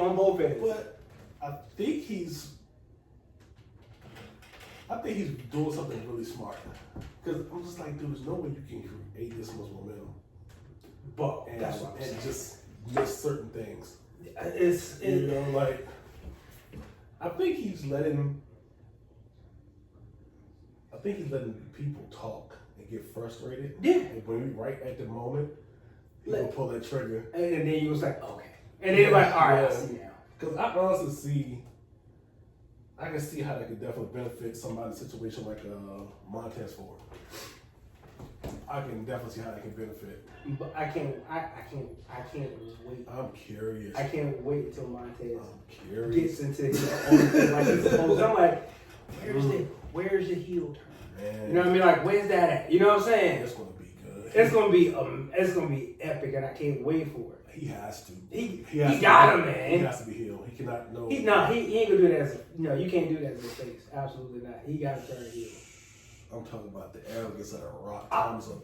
on both ends. But I think he's doing something really smart. Because I'm just like, dude, there's no way you can create this much momentum. But that's what I'm saying. And just miss certain things. Like I think he's letting people talk and get frustrated. Yeah. And when we right at the moment, he'll pull that trigger. And then you was like, okay. And then you're like, all right, I see now. Because I honestly I can see how that could definitely benefit somebody's situation like Montez Ford. I can definitely see how that can benefit. But I can't wait. I'm curious. I can't wait until Montez gets into his own thing like he's supposed to. I'm like, where's the heel turn? Man. You know what I mean? Like, where's that at? You know what I'm saying? It's gonna be good. It's gonna be epic, and I can't wait for it. He has to. He got him, man. He has to be healed. He cannot know. He ain't gonna do that as you can't do that as a face. Absolutely not. He got to turn heel. I'm talking about the arrogance of the Rock. That's what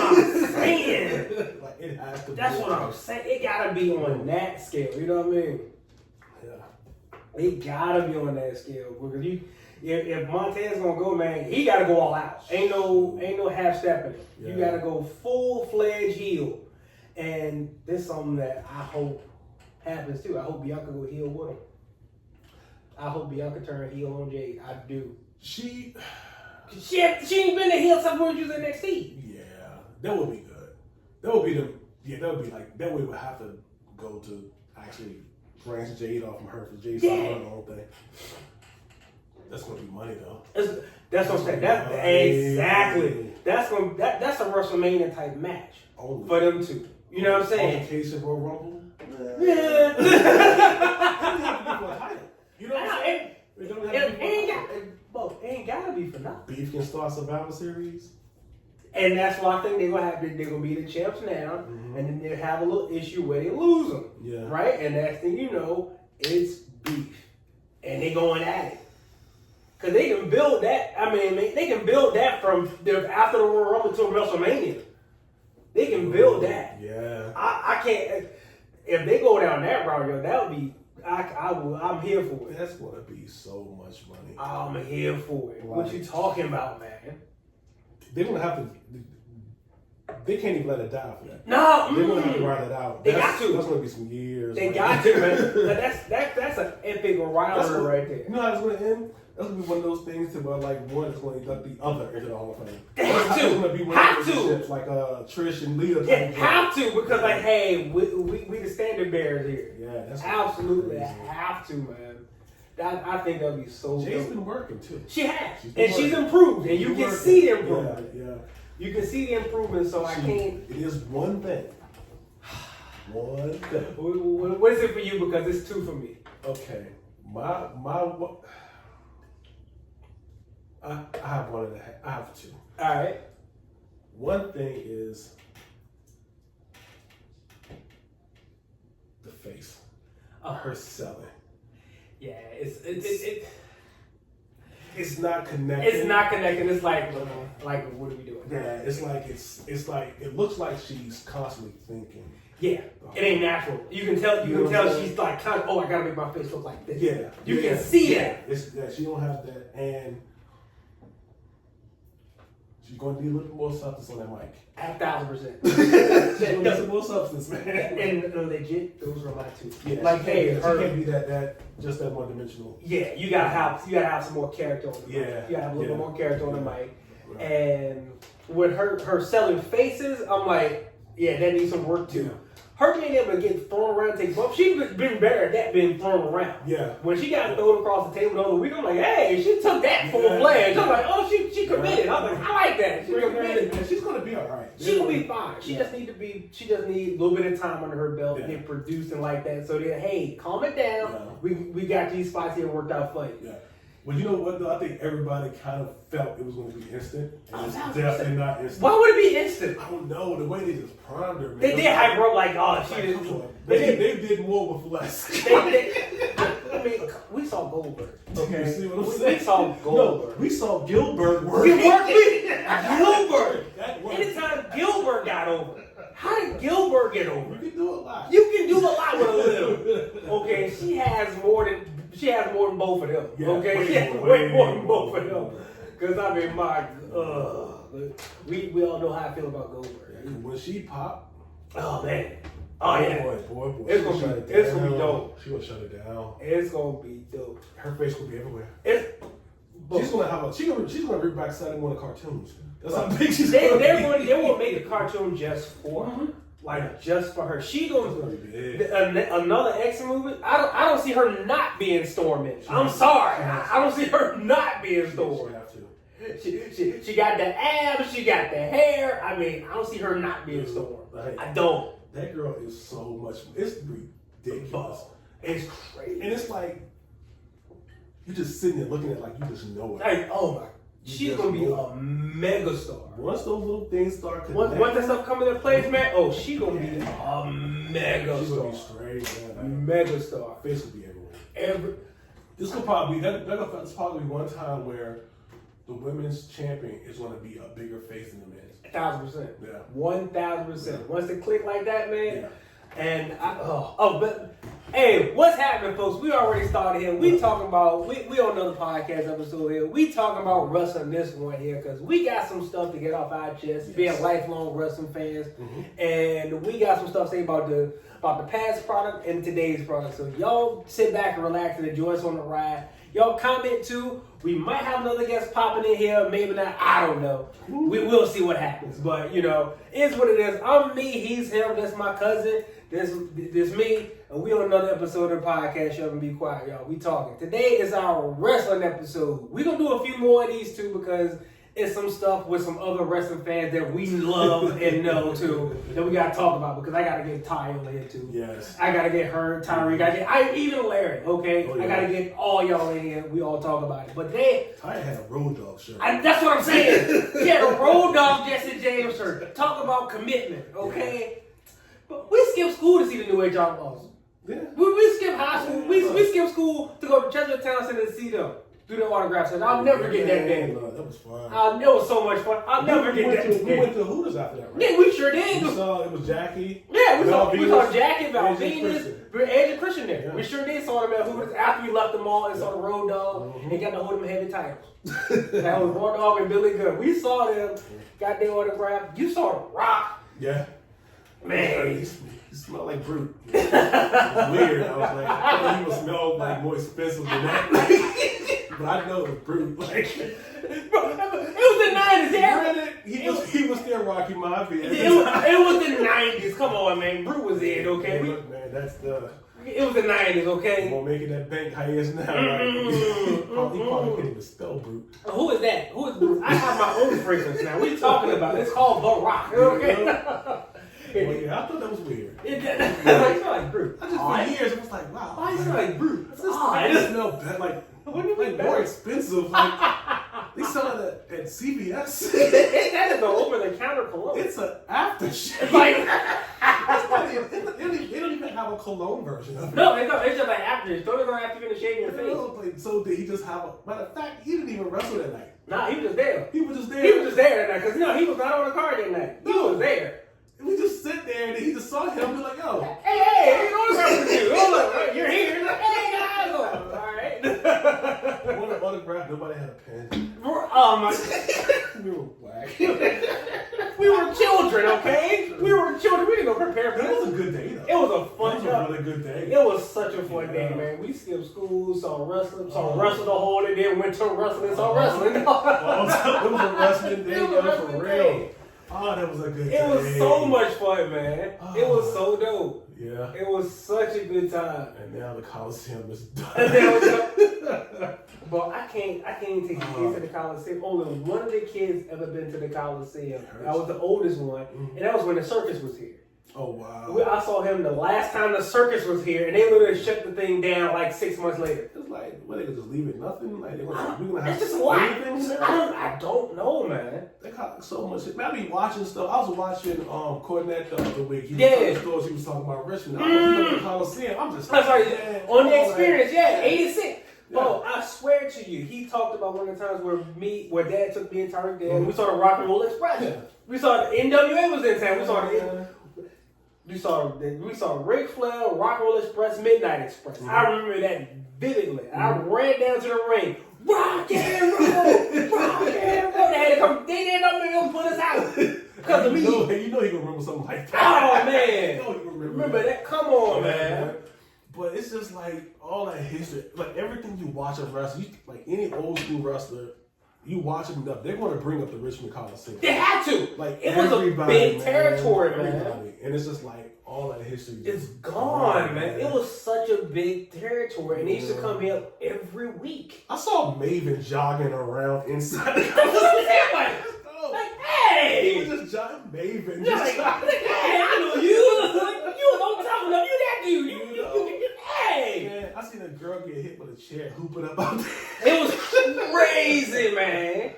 I'm saying. Like it has to. That's what I'm saying. It gotta be on that scale. You know what I mean? Yeah. It gotta be on that scale because if Montez gonna go, man, he gotta go all out. Ain't no half stepping it. Yeah. You gotta go full fledged heel. And this is something that I hope happens too. I hope Bianca go heel with him. I hope Bianca turn heel on Jade. I do. She ain't been a heel since when she was in NXT. Yeah, that would be good. That would be like that way we would have to go to actually branch Jade off from her for Jade to run the whole thing. That's gonna be money though. That's what I'm saying. Exactly. That's a WrestleMania type match for them two. You know what I'm saying? In case of Royal Rumble. Yeah. You know what I'm saying? It ain't gotta be for nothing. Beef can start Survivor Series. And that's why I think they're gonna be the champs now, and then they have a little issue where they lose them. Yeah. Right? And next thing you know, it's beef. And they going at it. Cause they can build that. I mean, they can build that from after the Royal Rumble to WrestleMania. They can build that. Yeah. I can't. If they go down that route, yo, that would be. I'm here for it. That's gonna be so much money. I'm here for it. What you talking about, man? They're gonna have to. They can't even let it die for that. No, they're gonna have to ride it out. They got to. That's gonna be some years. They got to, man. That's an epic rivalry right there. You know how it's gonna end? That's gonna be one of those things to where like one is gonna induct the other into the Hall of Fame. They have to. It's gonna be one of those like Trish and Lita. Yeah, have to because like, hey, we the standard bearers here. Yeah, that's absolutely have to, man. I think that'll be so. Jade's been working too. She has, she's improved, and you can see the improvement. Yeah. You can see the improvement. So I can't. It is one thing. One thing. What is it for you? Because it's two for me. Okay, I have one and a half. I have two. All right. One thing is the face. Her selling. Yeah, it's not connected. It's not connected. It's like what are we doing? Yeah, it's like it looks like she's constantly thinking. Yeah, it ain't natural. You can tell. You can tell she's like, I gotta make my face look like this. Yeah, you can see that. She don't have that, and she's going to need a little more substance on that mic. 1,000%. She's going to need some more substance, man. And legit, those are my two. Yeah, like, she can't be that one dimensional. Yeah, you gotta have some more character on the mic. Yeah, you gotta have a little more character on the mic. Right. And with her selling faces, I'm like, yeah, that needs some work too. Yeah. Her being able to get thrown around and take bumps, she's been better at that being thrown around. Yeah. When she got thrown across the table the other week, I'm like, hey, she took that full fledged. I'm like, oh, she committed. I was like, I like that. She committed. And she's gonna be all right. She's gonna be fine. She just need a little bit of time under her belt to get produced and like that. So that, hey, calm it down. Yeah. We got these spots here worked out for you. Yeah. Well, you know what though? I think everybody kind of felt it was going to be instant. And it's definitely not instant. Why would it be instant? I don't know. The way they just primed her, man. They did hype her up like, oh, she is. They did more with less. I mean, we saw Goldberg. Okay. You see what I'm saying? We saw Goldberg. No, we saw Gilbert work. Gilbert. Anytime Gilbert got over, How did Gilbert get over? You can do a lot. You can do a lot with a little. Okay, she has more than both of them. Yeah, okay, she has way more than both of them. Because I mean, we all know how I feel about Goldberg. Yeah, when she popped, oh man, oh yeah, boy, it's gonna be dope. She gonna shut it down. It's gonna be dope. Her face will be everywhere. She's gonna bring back Saturday morning cartoons. That's how big she's gonna be. They will make a cartoon just for her. Like just for her. She gonna be big. Another X movie. I don't see her not being Storm in it. I'm sorry. I don't see her not being Storm. She have to. She got the abs, she got the hair. I mean, I don't see her not being Storm. I don't. That girl is so much. It's ridiculous. It's crazy. And it's like you just sitting there looking at it like you just know it. Like, oh my. She's gonna be a mega star. Once those little things start connecting. Once that stuff come into place, man, oh, she gonna be a mega She's star. gonna be straight, man. Mega star. Face will be everywhere. This could probably that's probably one time where the women's champion is gonna be a bigger face than the men's. 1,000%. Yeah. 1,000%. Once they click like that, man. Yeah. And but hey, what's happening, folks? We already started here. We talking about we on another podcast episode here. We talking about wrestling this one here because we got some stuff to get off our chest. Being lifelong wrestling fans, and we got some stuff to say about the past product and today's product. So y'all sit back and relax and enjoy us on the ride. Y'all comment too. We might have another guest popping in here, maybe not. I don't know. We will see what happens. But it's what it is. I'm me, he's him. That's my cousin. This me, and we on another episode of the podcast. Shut up and be quiet, y'all. We talking. Today is our wrestling episode. We gonna do a few more of these too because it's some stuff with some other wrestling fans that we love and know too that we gotta talk about because I gotta get Ty on here too. Yes. I gotta get her, Tyree, even Larry. Okay, I gotta get all y'all in here. We all talk about it. But Ty had a Road Dogg shirt. That's what I'm saying. He had a Road Dogg Jesse James shirt. Talk about commitment. Okay. Yeah. But we skipped school to see the New Age Outlaws. Yeah. We skipped high school. We skipped school to go to Chester Town Center to see them. Do the autographs. And I'll never get that day. That was fun. It was so much fun. I'll never get that day. We went to Hooters after that, right? Yeah, we sure did. We saw, it was Jackie. Yeah, we saw Jackie, Valvinus, Edge and Christian there. Yeah. We sure did saw them at Hooters after we left the mall and saw the Road Dogg and got to hold them heavy titles. That was Road Dogg and Billy Gunn. We saw them, got their autograph. You saw The Rock. Yeah. Man. He smelled like Brute. It was weird. I was like, I thought he would smell like more expensive than that. But I know it was Brute. Like, bro, it was the 90s. Granted, he was still Rocky Mafia. It was the 90s. Come on, man. Brute was in, okay? Look, man, that's the... It was the 90s, okay? Won't making that bank high as now. He probably can't even spell Brute. Who is that? Who is Brute? I have my own fragrance now. What are you talking about? It's called The Rock, okay? Well, yeah, I thought that was weird. It smelled like Brute. For years, it was like, wow. Why smell like Brute? I just smell bad, like more expensive. Like they sell it at CVS. That is an over-the-counter cologne. It's an aftershave. It's like they don't even have a cologne version of it. no, it's just like aftershave. Don't even have to finish shaving your face. So did he just have a? Matter of fact, he didn't even wrestle that night. Nah, he was just there. He was just there. He was just there that night because he was not on the card that night. He was there. We just sit there and he just saw him and be like, yo. Hey, what's up with you? I'm like, you're here. He's like, hey, guys. All right. I want an autograph. Nobody had a pen. Oh, my. We were black. We were children, okay? We were children. We didn't go prepare for But this. it was a good day, though. It was a fun It was a really good day. It was such a fun day, man. We skipped school, saw wrestling the whole day, then went to wrestling, saw wrestling. It was a wrestling day, It was a wrestling for day. real. Oh, that was a good day. It was so much fun, man. It was so dope. Yeah. It was such a good time. And now the Coliseum is done. But I can't even take the kids to the Coliseum. Only one of the kids ever been to the Coliseum. I was the oldest one, and that was when the circus was here. Oh, wow. I saw him the last time the circus was here, and they literally shut the thing down like 6 months later. It's like, what, they could just leave it nothing? Like, we're gonna have It's just a lot. anything there? I don't know, man. They got so much shit. Man, I be watching stuff. I was watching Cornette the other week. He Yeah. was he was talking about Richmond. I was in the Coliseum. I'm just I'm sorry, man, on the all experience, that. 86. Bro, I swear to you, he talked about one of the times where Dad took me and Tyreek there, and we saw the Rock and Roll Express. Yeah. We saw the NWA was in town. We saw the we saw Ric Flair, Rock and Roll Express, Midnight Express. Mm-hmm. I remember that vividly. I ran down to the ring. Rock and roll, rock and roll. They had to come. They didn't know they gonna put us out because of me. You know he gonna remember something like that. Oh man, you know he remember that? Come on, man. But it's just like all that history, like everything you watch of wrestling, like any old school wrestler, you watch them enough, they're going to bring up the Richmond Coliseum. They had to. Like it was a big territory, man. And it's just like all that history. It's gone, man. It was such a big territory, and they used to come here every week. I saw Maven jogging around inside the like, hey! He was just jogging Maven. Just like, hey, I know you. You don't talk enough. You that dude. Hey! Man, I seen a girl get hit with a chair hooping up out there. It was crazy, man.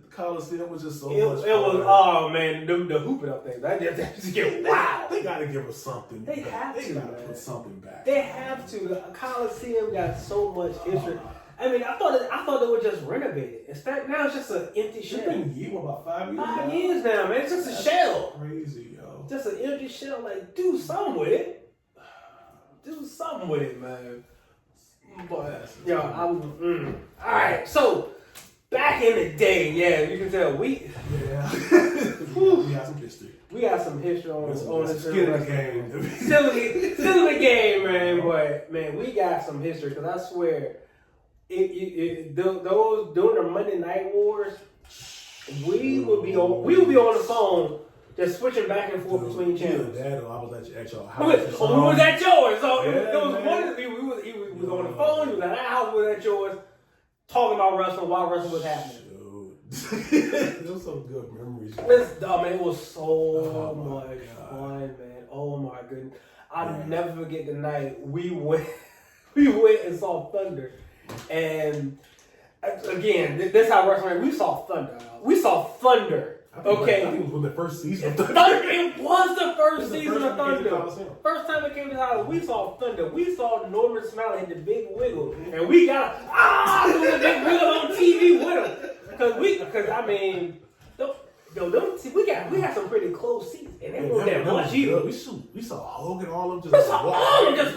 The Coliseum was just so much fun. It was, oh man, the hooping up things. That just get wild. They gotta give us something. They have to. They gotta put something back. They have to. The Coliseum got so much history. I mean, I thought they were just renovated. Instead, now it's just an empty shell. It's been about 5 years. 5 years now, man. It's just a shell. Crazy, yo. Just an empty shell. Like, do something with it. Do something with it, man. But yo, all right. So back in the day, yeah, you can tell we we got some history. We got some history on this. Still in the game. Still in the game, man. But man, we got some history because I swear, those during the Monday Night Wars, we would be on the phone. Just switching back and forth between channels. I was at your house. We was at yours. So it was one of the people. He was on the phone. He was at our house. We was at yours, talking about wrestling while wrestling was happening. Those some good memories. It was so much fun, man. Oh my goodness, I'll never forget the night we went and saw Thunder, and again, this how wrestling. We saw Thunder. Okay. I think it was the first season of Thunder. It was the first season of Thunder. First time it came to the house, we saw Thunder. We saw Norman Smiley hit the big wiggle, and we got do the big wiggle on TV with him. Because I mean, we got some pretty close seats, and they weren't that much either. We saw Hogan all of them just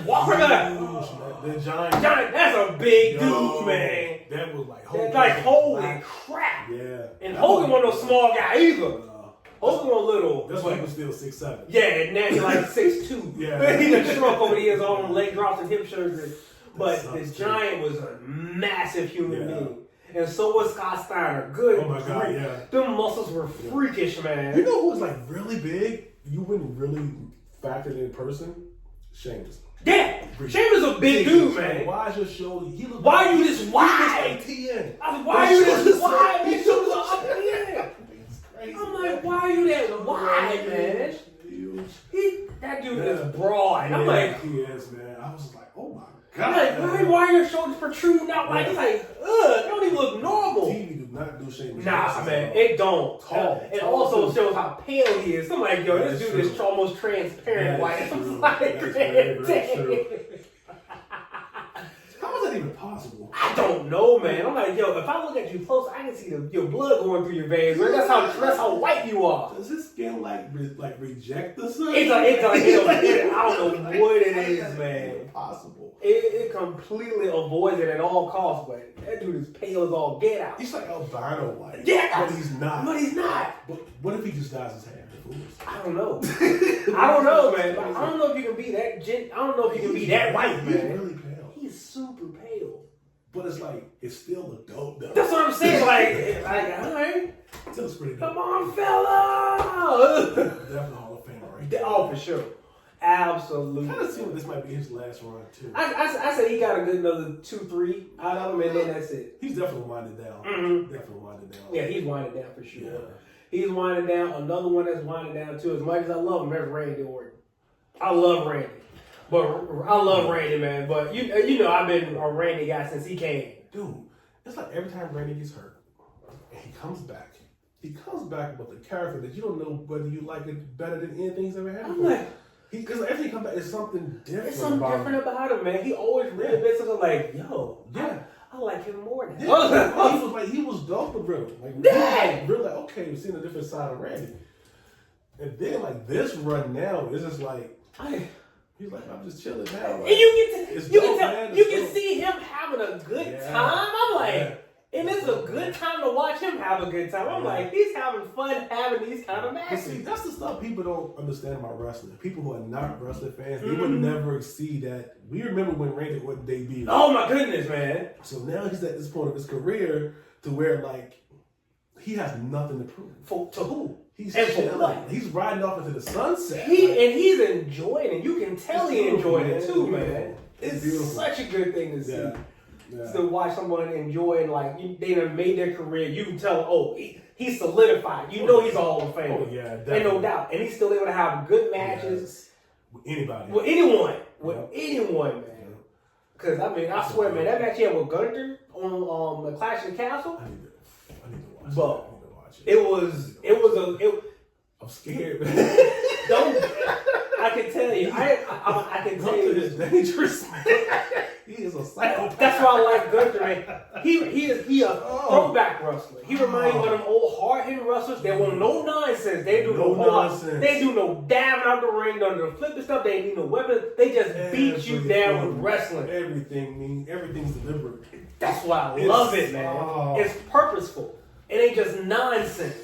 walking around. The Giant. That's a big dude, man. That was like Hogan. Like holy crap. Yeah. And Hogan wasn't no small guy either. Hogan was little. That's why he was still 6'7". Yeah, and now he's like 6'2". Yeah. He done shrunk over the years on leg drops and hip surgery. But the Giant was a massive human being. And so was Scott Steiner. Good. Oh my God, yeah. Them muscles were freakish, man. You know who was like really big? You wouldn't really factor in person? Sheamus. Yeah. Sheamus is a big dude, man. Why is your shoulder? Why are you this wide? Why are you this wide? His shoulders are up in the air. I'm like, why are you that wide, man? That dude is broad. I'm like, he is, man. I was just like, oh my God. I'm like, why are your shoulders protruding out like, they don't even look normal. TV do not do Sheamus. Nah, man, it don't. It also shows how pale he is. I'm like, yo, this dude is almost transparent white. I'm like, how is that even possible? I don't know, man. I'm like, yo, if I look at you close, I can see your blood going through your veins. Right? That's how white you are. Does his skin like reject the sun? It's like I don't know what it is, man. Impossible. It completely avoids it at all costs, but that dude is pale as all get out. He's like albino white. Yeah, but he's not. But what if he just dyes his hair? I don't know. I don't know, man. I don't know if you can be that I don't know if you can be that white, man. He's really pale. He's super pale. But it's like, it's still a dope though. That's what I'm saying. Like all right. That's pretty dope. Come on, fella. Definitely Hall of Famer right there. Oh, for sure. Absolutely. I kind of feel this might be his last run too. I said he got a good another 2-3 out of him, and then that's it. He's definitely winding down. Mm-hmm. Definitely winding down. Yeah, he's winding down for sure. Yeah. He's winding down. Another one that's winding down too. As much as I love him, there's Randy Orton. I love Randy, man. But you know, I've been a Randy guy since he came. Dude, it's like every time Randy gets hurt, and he comes back with a character that you don't know whether you like it better than anything he's ever had. I'm like, because every time he comes back, it's something different. It's something different about him, man. He always really been something like, yo, I like him more now. Yeah. He was dope with Riddle. Really, okay, we've seen a different side of Randy. And then like this run now is just like he's like, I'm just chilling now. Like, and you it's can dope. see him having a good time. I'm like, and it's a good time to watch him have a good time. I'm like, he's having fun having these kind of But matches. see, that's the stuff people don't understand about wrestling. People who are not wrestling fans, they would never see that. We remember when Randy Orton debuted. Oh my goodness, man! So now he's at this point of his career to where like he has nothing to prove. To who? He's and for chilling. what? He's riding off into the sunset. He's enjoying it. You can tell he enjoyed it too, man. It's It's beautiful. such a good thing to see. Yeah. To watch someone enjoy it, like they done made their career. You can tell, he's solidified. You know he's a Hall of Famer. Oh yeah, Ain't no doubt. And he's still able to have good matches with anybody. with anyone, man. Because I swear, man, that match he had with Gunther on the Clash of the Castle. I need to watch But it. I'm scared, man. Don't. I can tell you. I can tell you Gunther this. is dangerous, man. He is a psychopath. That's why I like Gunther, man. He a throwback wrestler. He reminds me of them old hard-hitting wrestlers. They want no nonsense. They do no nonsense. They do no dabbing out the ring, none of the flipping stuff. They ain't need no weapons. They just beat you down with wrestling. Everything's deliberate. That's why I love it, man. It's purposeful. It ain't just nonsense.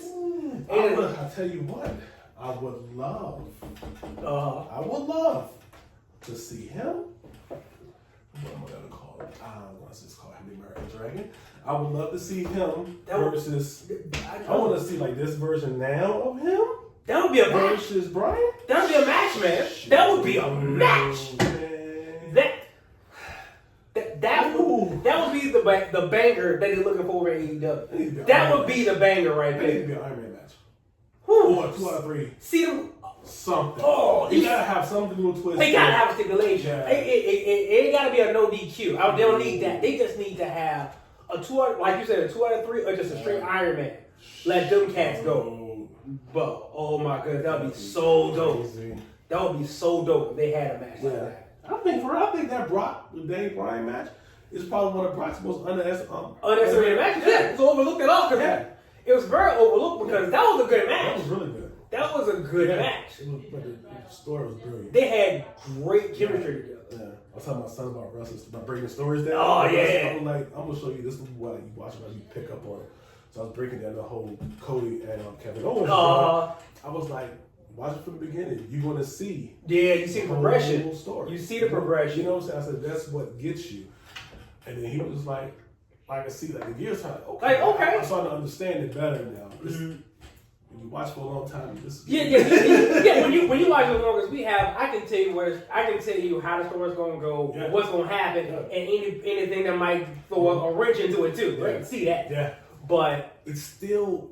I tell you what, I would love to see him. What am I gonna call it? What's this called? The American Dragon. I would love to see him versus. I want to see like this version now of him. That would be a match. Versus Brian. That would be a match, man. That would be a match. That would be the banger that they're looking for in AEW. That would be the banger right there. It needs to be an Iron Man match. Or 2 out of 3. See them. Something. Oh, you gotta have something to do with twist. They gotta have a stipulation. Yeah. It ain't gotta be a no DQ. They don't need that. They just need to have a 2 out, like you said, a 2 out of 3, or just a straight Iron Man. Let them cats go. But oh my goodness, that would be so dope. That would be so dope if they had a match like that. I think that Brock, the Daniel Bryan match, is probably one of Brock's most unnecessary matches. Yeah, it's overlooked at all because it was very overlooked because that was a good match. That was really good. That was a good match. But the story was brilliant. They had great chemistry together. Yeah. I was telling my son about wrestlers, about breaking stories down. Oh, yeah. I'm like, I'm going to show you this is what you watch about you pick up on it. So I was breaking down the whole Cody and Kevin Owens. I was like, watch it from the beginning. You're going to see. Yeah, you see the progression. Story. You see the progression. You know what I'm saying? I said, that's what gets you. And then he was like, I can see like the gears time. Okay. I'm starting to understand it better now. When you watch for a long time, yeah. When you watch as long as we have, I can tell you how the story's gonna go, what's gonna happen, and anything that might throw a wrench into it too. Right? See that? Yeah. But it's still.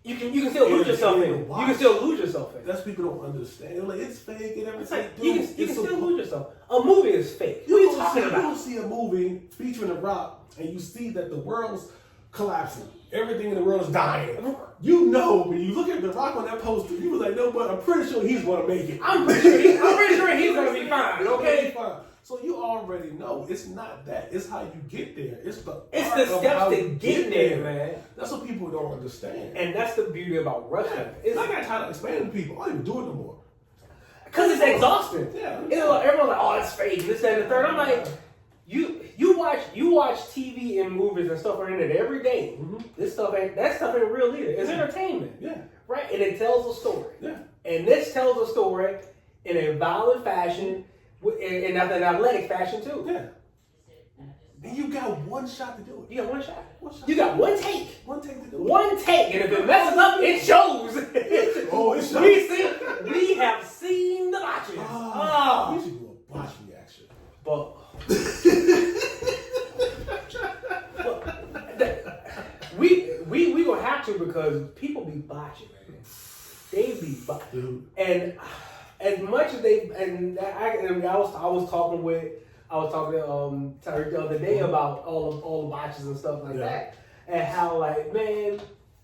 You can still lose yourself in it. You can still lose yourself in it. That's people don't understand. They're like, it's fake and everything. Like, you can still lose yourself. A movie is fake. What are you talking about? You don't see a movie featuring The Rock and you see that the world's collapsing. Everything in the world is dying. You know, when you look at The Rock on that poster, you was like, no, but I'm pretty sure he's going to make it. I'm pretty sure he's going to be fine, okay? So you already know it's not that. It's how you get there. It's the steps to get there, man. That's what people don't understand. And that's the beauty about wrestling. I got tired of explaining to people. I don't even do it no more. Because it's exhausting. Yeah. Everyone's like, oh, it's fake, this, that, and the third. I'm like, you watch TV and movies and stuff on the internet every day. Mm-hmm. That stuff ain't real either. It's entertainment. Yeah. Right? And it tells a story. Yeah. And this tells a story in a violent fashion, in an athletic fashion too. Yeah. And you got one shot to do it. You got one shot. You got one take. One take to do it. One take. And if it messes up, it shows. It shows. We have seen the botches. We should do a botch reaction. But we gonna have to because people be botching, man. They be botching. And as much as I was talking to Tyreek the other day about all the botches and stuff like that, and how like, man,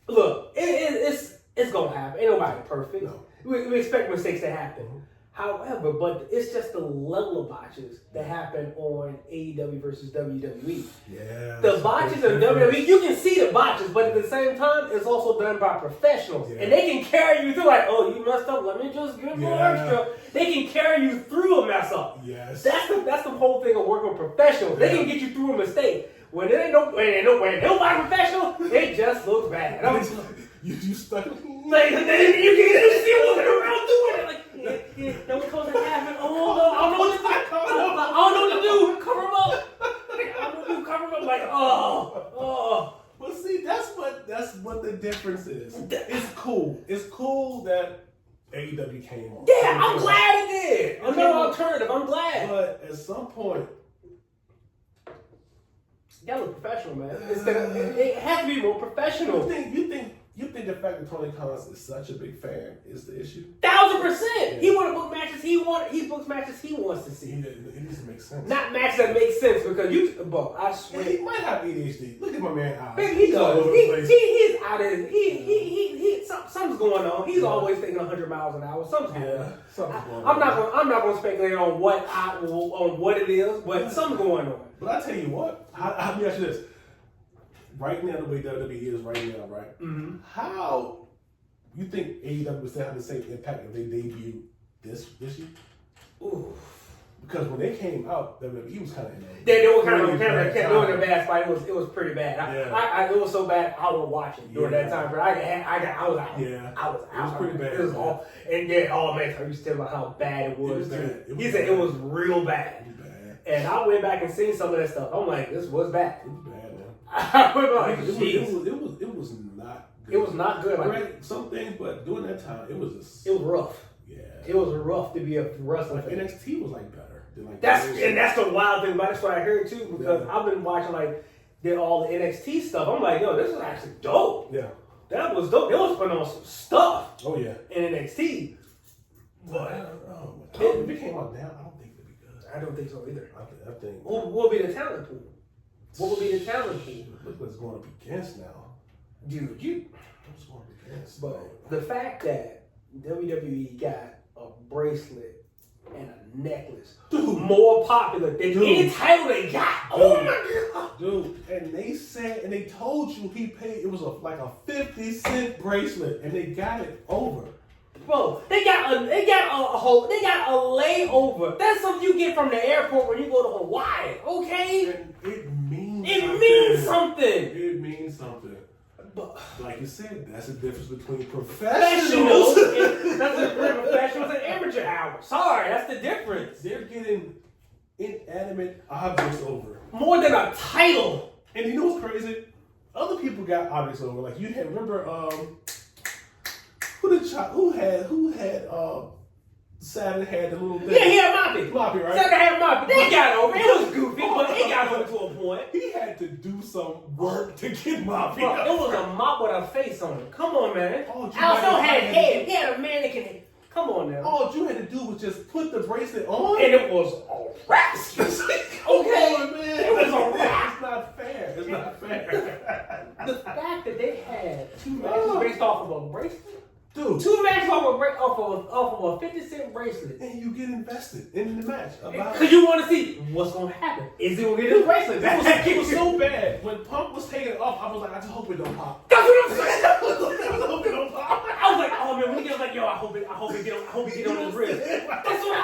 look, it's gonna happen. Ain't nobody perfect. No. We expect mistakes to happen, However, but it's just the level of botches that happen on AEW versus WWE. Yeah. The botches in WWE, you can see the botches, but at the same time, it's also done by professionals. Yeah. And they can carry you through, like, oh, you messed up, let me just give a little extra. They can carry you through a mess up. Yes. That's the whole thing of working with professionals. They can get you through a mistake. When there ain't nobody professional, it just looks bad. You stuck. Like, you can see walking around doing it. Like, yeah, that was supposed to happen. Oh, no, I don't know what to do. I don't know what to do. Cover him up. I don't know what to do. Cover him up. Like, oh. Well, see, that's what the difference is. It's cool. It's cool that AEW came on. Yeah, I'm glad it did. Another alternative. I'm glad. But at some point, you gotta look professional, man. It has to be more professional. You think the fact that Tony Khan is such a big fan is the issue? 1000%. Yeah. He want to book matches. He books matches he wants to see. It needs to make sense. Not matches that make sense because I swear. He might have ADHD. Look at my man eyes. Maybe he does. He's out of his. Something's going on. He's always thinking 100 miles an hour. Something's happening. Something's going I'm on. not going to speculate on what it is, but something's going on. But I tell you what, let me ask you this. Right now, the way WWE is right now, right? Mm-hmm. How you think AEW would still have the same impact if they debut this year? Ooh. Because when they came out, WWE was kind of They were kind of doing a bad fight. It was pretty bad. It was so bad I was watching during that time. But I was out. Yeah, I was out. It was pretty bad. It was all man, I used to tell about how bad it was. He said it was real bad. And I went back and seen some of that stuff. I'm like, this was bad. It was bad, man. I was like, it was not good. It was not good. Like, some things, but during that time, it was rough. Yeah. It was rough to be a wrestler. Like NXT was like better. That's the wild thing about it. That's what I heard too, because I've been watching all the NXT stuff. I'm like, yo, this is actually dope. Yeah. That was dope. They was putting on some stuff. Oh yeah. In NXT. But I don't know. If it came out now, I don't think it'd be good. I don't think so either. I think. What would be the talent pool? What would be the talent pool? Look what's going up against now. Dude, What's going up against? But the fact that WWE got a bracelet and a necklace more popular than any title they got. Oh my God. Dude, and they said, and they told you he paid, it was like a 50-cent bracelet, and they got it over. Bro, they got a layover. That's something you get from the airport when you go to Hawaii, okay? And it means something. It means something. But like you said, that's the difference between professionals. professionals. That's the difference between professionals and amateur hours. Sorry, that's the difference. They're getting inanimate objects over. More than a title. And you know what's crazy? Other people got objects over. Like you had, remember, who had Saturn had the little thing. Yeah, he had Moppy. Moppy, right? Saturn had Moppy. They got over. It was goofy, but it got over to a point. He had to do some work to get Moppy. Bro, it was a mop with a face on it. Come on, man. Also had head. He had a mannequin head. Come on now. All you had to do was just put the bracelet on. And it was a wrap. Okay, on, man. It was a wrap. It's not fair. It's not fair. The fact that they had 2 matches based off of a bracelet. Dude, 2 matches off of a 50-cent bracelet. And you get invested in the match. Because you want to see what's going to happen. Is he going to get his bracelet? It was so bad. When Punk was taking it off, I was like, I just hope it don't pop. That's what I'm saying. I hope it don't pop. I was like, oh man, when he gets like, yo, I hope it get on his wrist. That's what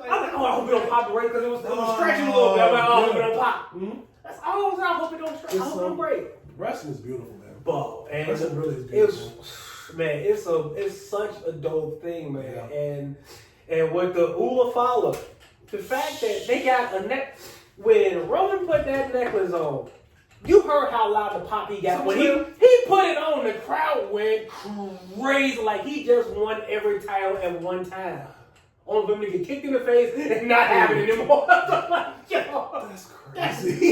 I was like, oh, I hope it don't pop the wrist because it was stretching a little bit. I'm like, oh, I hope it don't pop. Mm-hmm. That's all I hope it don't stretch. I hope it don't break. Wrestling is beautiful, man. But and wrestling really is beautiful. Man, it's such a dope thing, man. Yeah. And with the Ula Fala, the fact that they got a neck when Roman put that necklace on, you heard how loud the pop he got. When he put it on, the crowd went crazy, like he just won every title at one time. On him to get kicked in the face and not have it anymore. Like, yo, that's crazy.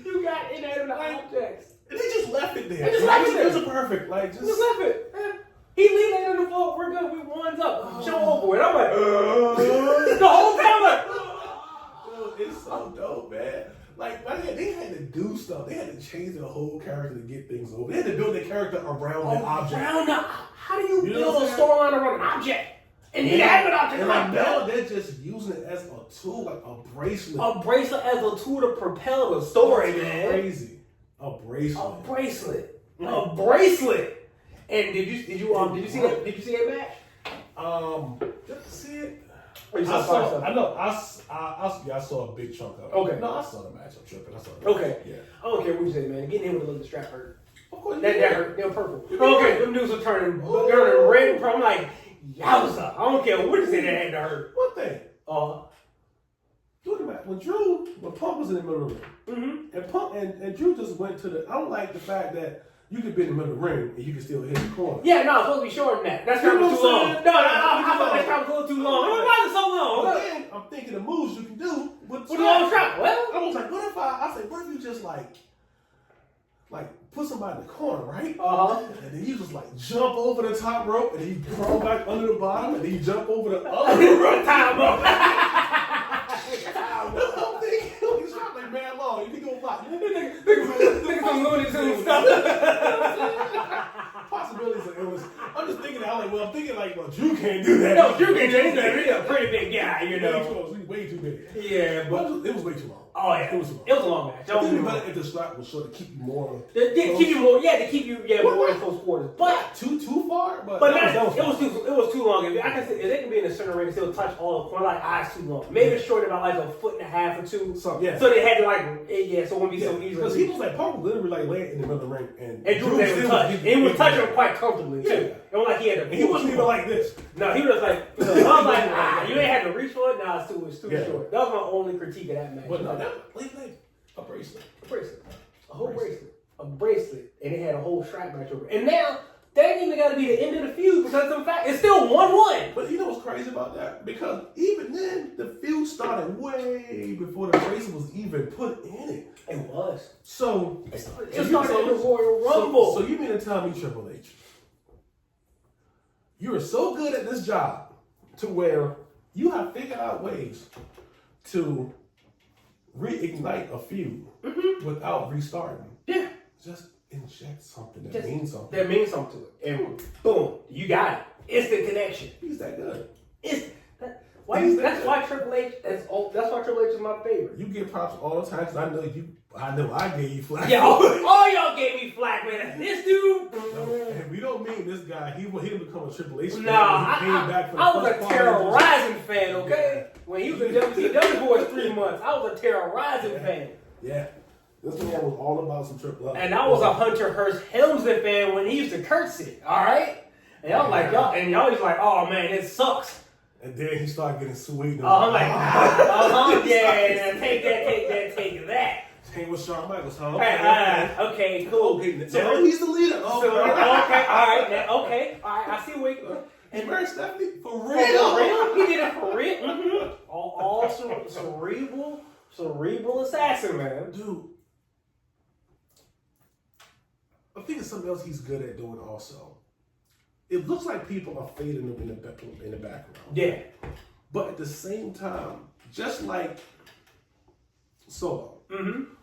you got inanimate objects. And they just left it there. They just left it there. It was perfect. Like just left it. He leaned it on the floor. We're good. We one's up. Show over with. I'm like, the whole time, like, dude, it's so dope, man. Like, they had to do stuff. They had to change their whole character to get things over. They had to build their character around the object. How do you build a storyline around an object? And he had it out the and crowd. now they're just using it as a tool, like a bracelet. A bracelet as a tool to propel the story, That's man. crazy. A bracelet. A bracelet. A bracelet. And did you see that? Did you see that match? Did I see it? Or you saw something? I saw a big chunk of it. Okay. No, I saw the match. I'm tripping. I saw the match. Okay. Yeah. I don't care what you say, man. Getting him with a little strap hurt. Of course. That hurt. They're purple. Okay, them dudes were turning red. I'm like, yowza. I don't care what you say that had to hurt. One thing. Uh-huh. When Punk was in the middle of the ring, and Punk and Drew just went to the. I don't like the fact that you could be in the middle of the ring and you can still hit the corner. Yeah, no, it's supposed to be shorter than that. That's too long. No, I thought that strap was a little too long. Why is it so long? But then I'm thinking the moves you can do with the long strap. Well, I was like, what if you just like put somebody in the corner, right? And then you just like jump over the top rope and then you crawl back under the bottom and then you jump over the other rope. Time up. That's what I'm thinking. He's like man long. You can go back. Look at some Looney Tunes stuff. Possibilities are endless. I'm just thinking Drew can't do that. No, Drew can't do that. He's a pretty big guy, you know. He's way too big. Yeah, but it was way too long. Oh yeah, it was a long match. It would be better if the strap was short to keep you more. To keep you more in close quarters. But too far. But it was too long. If they can be in the center ring and still touch all the corner, it's too long. Maybe it's short about like a foot and a half or two. So they had to so it wouldn't be so easy. Because he was like Punk literally like laying in the middle of the ring and Drew was touch. And he was touching him quite comfortably too. It wasn't like he had to. He wasn't even like this. No, he was like, I was like, you ain't had to reach for it. Nah, it's too short. That was my only critique of that match. But no, a bracelet. A whole bracelet. A bracelet. And it had a whole strap match over it. And now, that ain't even got to be the end of the feud because in fact, it's still 1-1. But you know what's crazy about that? Because even then, the feud started way before the bracelet was even put in it. It was. So, it started in the Royal Rumble. So you mean to tell me, Triple H, you are so good at this job to where you have figured out ways to reignite a feud without restarting. Yeah. Just inject something that means something. That means something to it. And boom, you got it. Instant connection. He's that good. That's why Triple H is my favorite. You get props all the time because I know I gave you flack. Yeah, all y'all gave me flack, man. This dude. And we don't mean this guy. He didn't become a Triple H fan. Nah, I was a terrorizing fan, okay? Yeah. When he was in WCW for 3 months, I was a terrorizing fan. Yeah. This man was all about some Triple H. And I was a Hunter Hearst Helmsley fan when he used to curtsy, all right? And I was like, y'all was like, oh man, it sucks. And then he started getting sweet. I'm like, yeah, take that. Same with Shawn Michaels, huh? Okay, cool. So he's the leader. All right, I see where you and married Stephanie? For real? He did it for real? Mm-hmm. All cerebral assassin, man. Dude. I think it's something else he's good at doing also. It looks like people are fading him in the background. Yeah. But at the same time, just like Solo.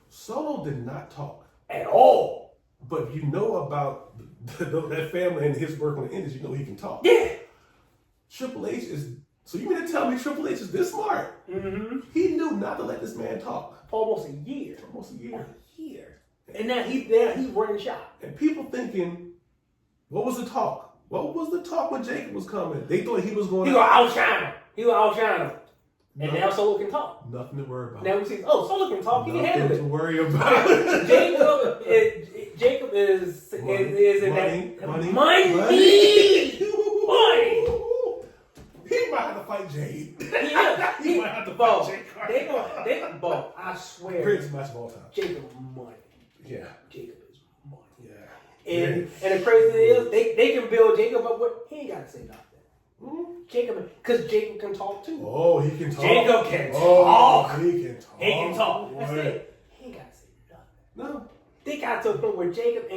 Solo did not talk. At all. But you know about that family and his work on the Indies, you know he can talk. Yeah. Triple H is... So you mean to tell me Triple H is this smart? He knew not to let this man talk. For almost a year. And now he's running shop. And people thinking, what was the talk? What was the talk when Jacob was coming? They thought he was going to outshine him. And now Solo can talk. Nothing to worry about. Now we see, Solo can talk. He can handle it. Nothing to worry about. Jacob is in that money. He might have to fight Jade. Yeah, he might have to fight Jade. They I swear. Greatest match of all time. Jacob money. Yeah. Jacob is money. Yeah. And the crazy thing is, they can build Jacob up with, he ain't got to say nothing. Jacob, because Jacob can talk too. Oh, he can talk. Jacob can talk. He can talk. He can talk. That's it. He ain't got to say nothing. No. They got to a point where Jacob he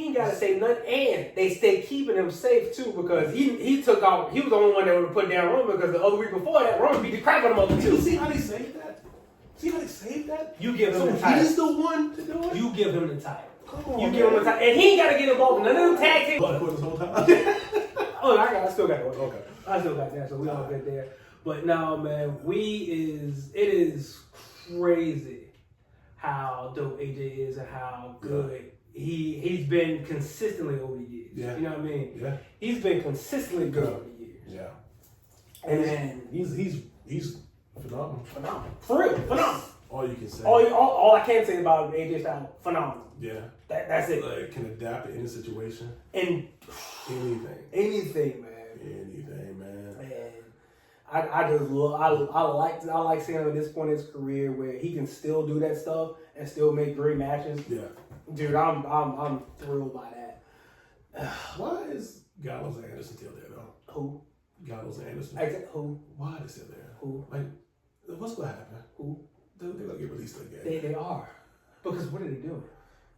ain't got to say nothing, and they stay keeping him safe too because he took off. He was the only one that would have put down Roman because the other week before that, Roman beat the crap out of him too. You see how they saved that? You give him the title. He's the one to do it? You give him the title. Come on, you give him the title. And he ain't got to get involved in none of them tag teams. This whole time. Oh, I still got it. Okay. I still got that, so we all good there. But no, man, it is crazy how dope AJ is and how good he's been consistently over the years. Yeah. You know what I mean? Yeah. He's been consistently good over the years. Yeah. And he's phenomenal. Phenomenal. For real, phenomenal. All you can say. All I can say about AJ Styles, phenomenal. Yeah. That's it. Like, can adapt to any situation. And anything, man. Anything, man. And I just love, I like seeing him at this point in his career where he can still do that stuff and still make great matches. Yeah. Dude, I'm thrilled by that. Why is Gallows Anderson still there though? Who? Gallows Anderson. Who? Why is he still there? Who? Like, what's gonna happen? Who? They're gonna get released again. They are. Because what are they doing?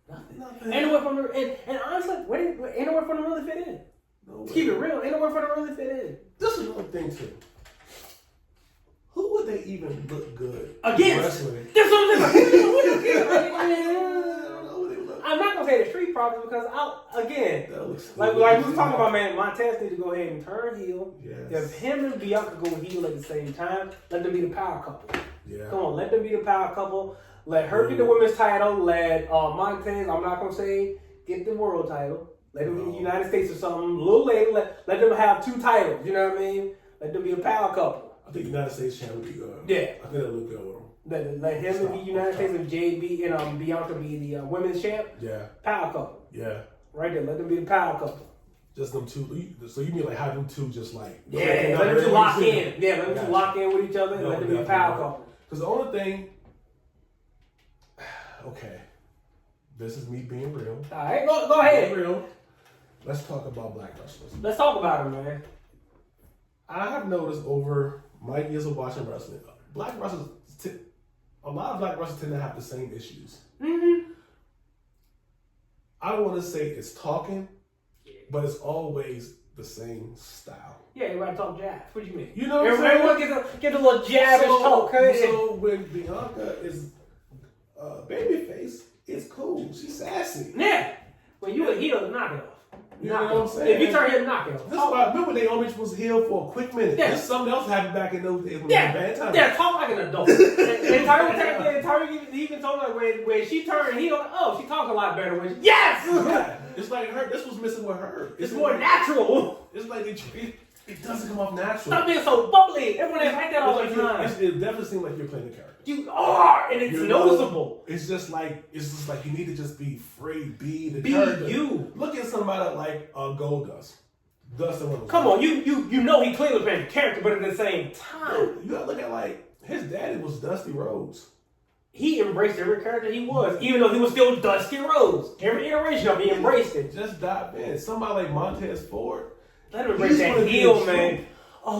Nothing. Ain't nowhere from the and honestly, ain't nowhere for them to really fit in. No To keep it real, ain't nowhere for them to really fit in. This is one thing too. Who would they even look good Against? wrestling? That's what I'm saying. I don't know who they look. I'm not gonna say the street profits because That looks like we was talking about, man, Montez need to go ahead and turn heel. Yes. If him and Bianca go heel at the same time, let them be the power couple. Yeah. Come on, let them be the power couple. Let her get the women's title. Let Montez, I'm not gonna say get the world title. Let them get the United States or something. A little later, let them have 2 titles. You know what I mean? Let them be a power couple. I think United States champ would be good. Yeah. I think that'll look good with him. Let him be United States and JB and Bianca be the women's champ. Yeah. Power couple. Yeah. Right there. Let them be the power couple. Just them two. So you mean like have them two just like let them two lock in. Yeah, let them two lock in with each other and let them be a power couple. Because the only thing, okay, this is me being real. All right, go ahead. Being real. Let's talk about black wrestlers. Let's talk about it, man. I have noticed over my years of watching wrestling, black wrestlers, a lot of black wrestlers tend to have the same issues. Mm-hmm. I don't want to say it's talking, but it's always the same style. Yeah, everybody talk jazz. What do you mean? You know what I'm saying? Everyone get a little jazz talk. So when Bianca is babyface, it's cool. She's sassy. Yeah. When you a heel, knock it off. You know what I'm saying? If you turn heel, knock it off. This is why I remember Naomi was heel for a quick minute. Yeah. There's something else happened back in those days when it was a bad time. Yeah, talk like an adult. and Tari even told her when she turned heel, she talks a lot better when she, yes! Yeah. It's like her, this was missing with her. It's more natural. It's like it doesn't come off natural. Stop being so bubbly. Everyone is like that all the time. It definitely seems like you're playing the character. You are, and it's noticeable. It's just like you need to just be free, be the be character. you. Look at somebody like Goldust. Come on, you know he clearly playing the character, but at the same time, you gotta look at like his daddy was Dusty Rhodes. He embraced every character he was, even though he was still Dusty Rhodes. Every iteration of him, he embraced it. Just dive in. Somebody like Montez Ford. Let him embrace that heel, man.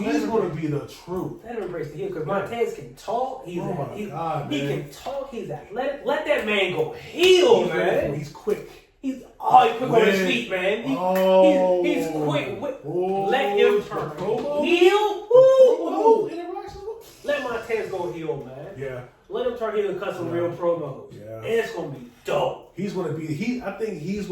He's going to be the truth. Let him embrace the heel because Montez can talk. He can talk. He's athletic. Let that man go heel, man. He's quick. He's quick on his feet, man. He's quick. Let him turn heel. Let Montez go heel, man. Yeah. Let him turn heel and cut some real promos. Yeah. And it's gonna be dope. He's gonna be. I think his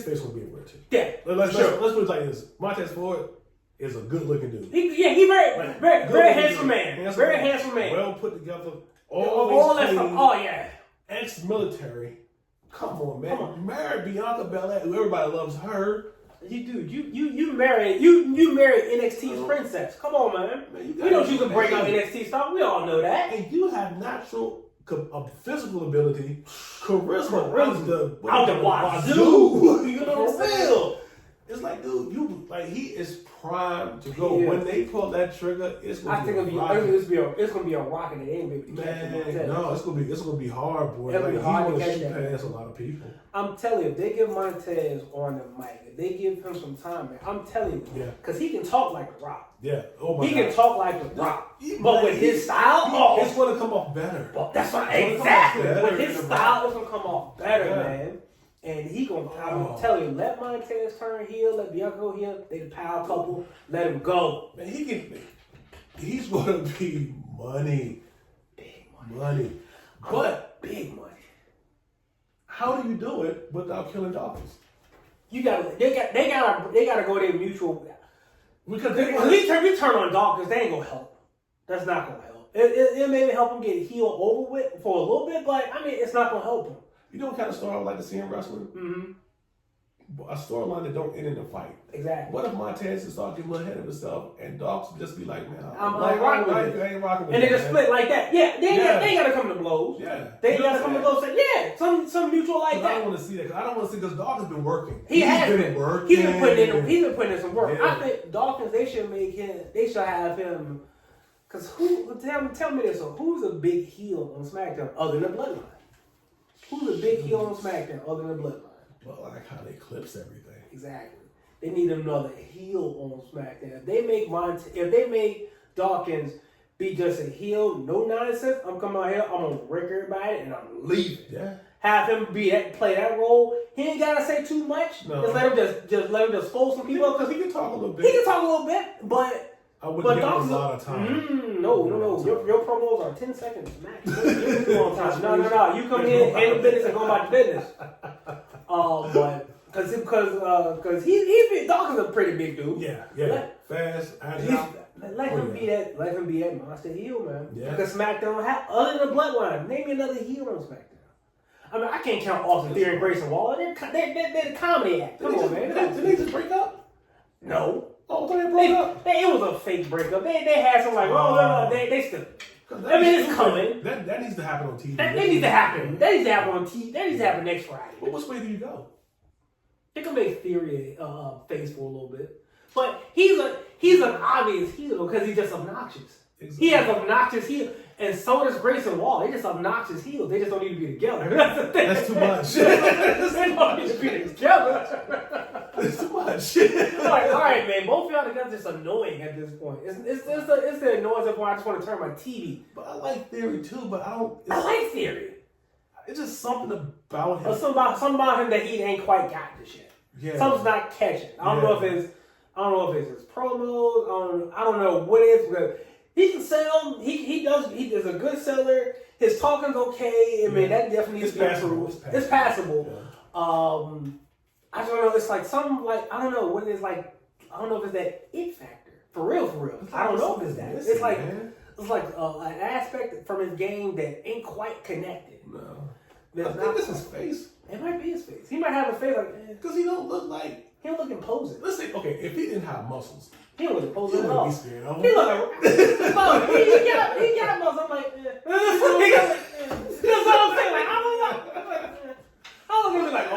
face gonna be everywhere too. Yeah. Let's put it like this. Montez Ford is a good looking dude. He's very handsome man. Very handsome man. Well put together. All that stuff. Oh yeah. Ex-military. Come on, man. You married Bianca Belair, who everybody loves her. You married NXT's princess. Come on, man. We know you can break out NXT stuff. We all know that. And you have natural physical ability, charisma out the wazoo. You know what I'm saying? It's like, dude, he is primed to go. When they pull that trigger, it's gonna it's gonna be a rocket that ain't gonna be able to catch him. No, it's gonna be hard, boy. It'll be hard to catch past a lot of people. I'm telling you, if they give Montez on the mic, if they give him some time, man, I'm telling you, because he can talk like The Rock. Yeah. Oh my God. He can talk like The Rock, but with his style, it's gonna come off better. Well, that's what exactly. With his style, it's gonna come off better, man. And I'm telling you, let Montez turn heel, let Bianca go heel, they the power couple, let him go. Man, he's gonna be money. Big money. But big money. How do you do it without killing dolphins? they gotta go their mutual. Because we turn on Dawkins, they ain't gonna help. That's not gonna help. It maybe help him get healed over with for a little bit, but I mean, it's not gonna help him. You know what kind of story I would like to see in wrestling? Mm-hmm. A storyline that don't end in a fight. Exactly. What if Montez just start getting a little ahead of himself and Dogs just be like, man, I ain't rocking with it. And they just split like that. Yeah, they ain't gotta come to blows. Yeah. They ain't gotta come to blows. Yeah, some mutual like that. I don't want to see that because I don't want to see because Dawkins has been working. He's been working. He's been putting in some work. Yeah. I think Dawkins, they should have him. Because tell me this, so who's a big heel on SmackDown other than the Bloodline? Who's a big heel on SmackDown other than the Bloodline? But like how they eclipse everything. Exactly. They need another heel on SmackDown. If they make Dawkins be just a heel, no nonsense, I'm coming out here, I'm gonna wreck everybody, and I'm leaving. Yeah. Have him play that role. He ain't gotta say too much. No. Just let him fold some people because he can talk a little bit. He can talk a little bit, but. I wouldn't give him a lot of time. No. Your promos are 10 seconds max. No. You come here, handle business, and go about your business. But because Dawkins is a pretty big dude. Yeah. Fast, agile. Let him be that monster heel, man. Yeah. Because SmackDown other than the Bloodline, name me another heel on SmackDown. I mean, I can't count Austin Theory and Grayson Waller. They're the comedy act. Come on, man. Did they just break up? No. Oh, they broke up. It was a fake breakup. They had some like, no, they still. I mean, it's coming. That needs to happen on TV. That needs to happen. That needs to happen on TV. That needs to happen next Friday. But which way do you go? They can make Theory face for a little bit, but he's an obvious heel because he's just obnoxious. Exactly. He has obnoxious heel, and so does Grayson Waller. They're just obnoxious heels. They just don't need to be together. That's the thing. That's too much. They don't need to be together. It's too much. All right, man. Both of y'all together just annoying at this point. It's the annoyance of why I just want to turn my TV. But I like Theory too. But I don't. I like Theory. It's just something about him. Something about him that he ain't quite got this yet. Yeah. Something's not catching. I don't know if it's his promos. I don't know what it is, but he can sell. He is a good seller. His talking's okay. I mean, that definitely is improved. It's passable. Yeah. I don't know. It's like something like I don't know what it is like. I don't know if it's that it factor for real. I don't know if it's that. It's like an aspect from his game that ain't quite connected. No, I think it's his face. It might be his face. He might have a face like because he don't look like. He don't look imposing. Let's say, okay, if he didn't have muscles, he don't look imposing at all. Be scared of him. He look like he got muscles. I'm like, that's what I'm saying. Like, I don't know. I don't look at him like, I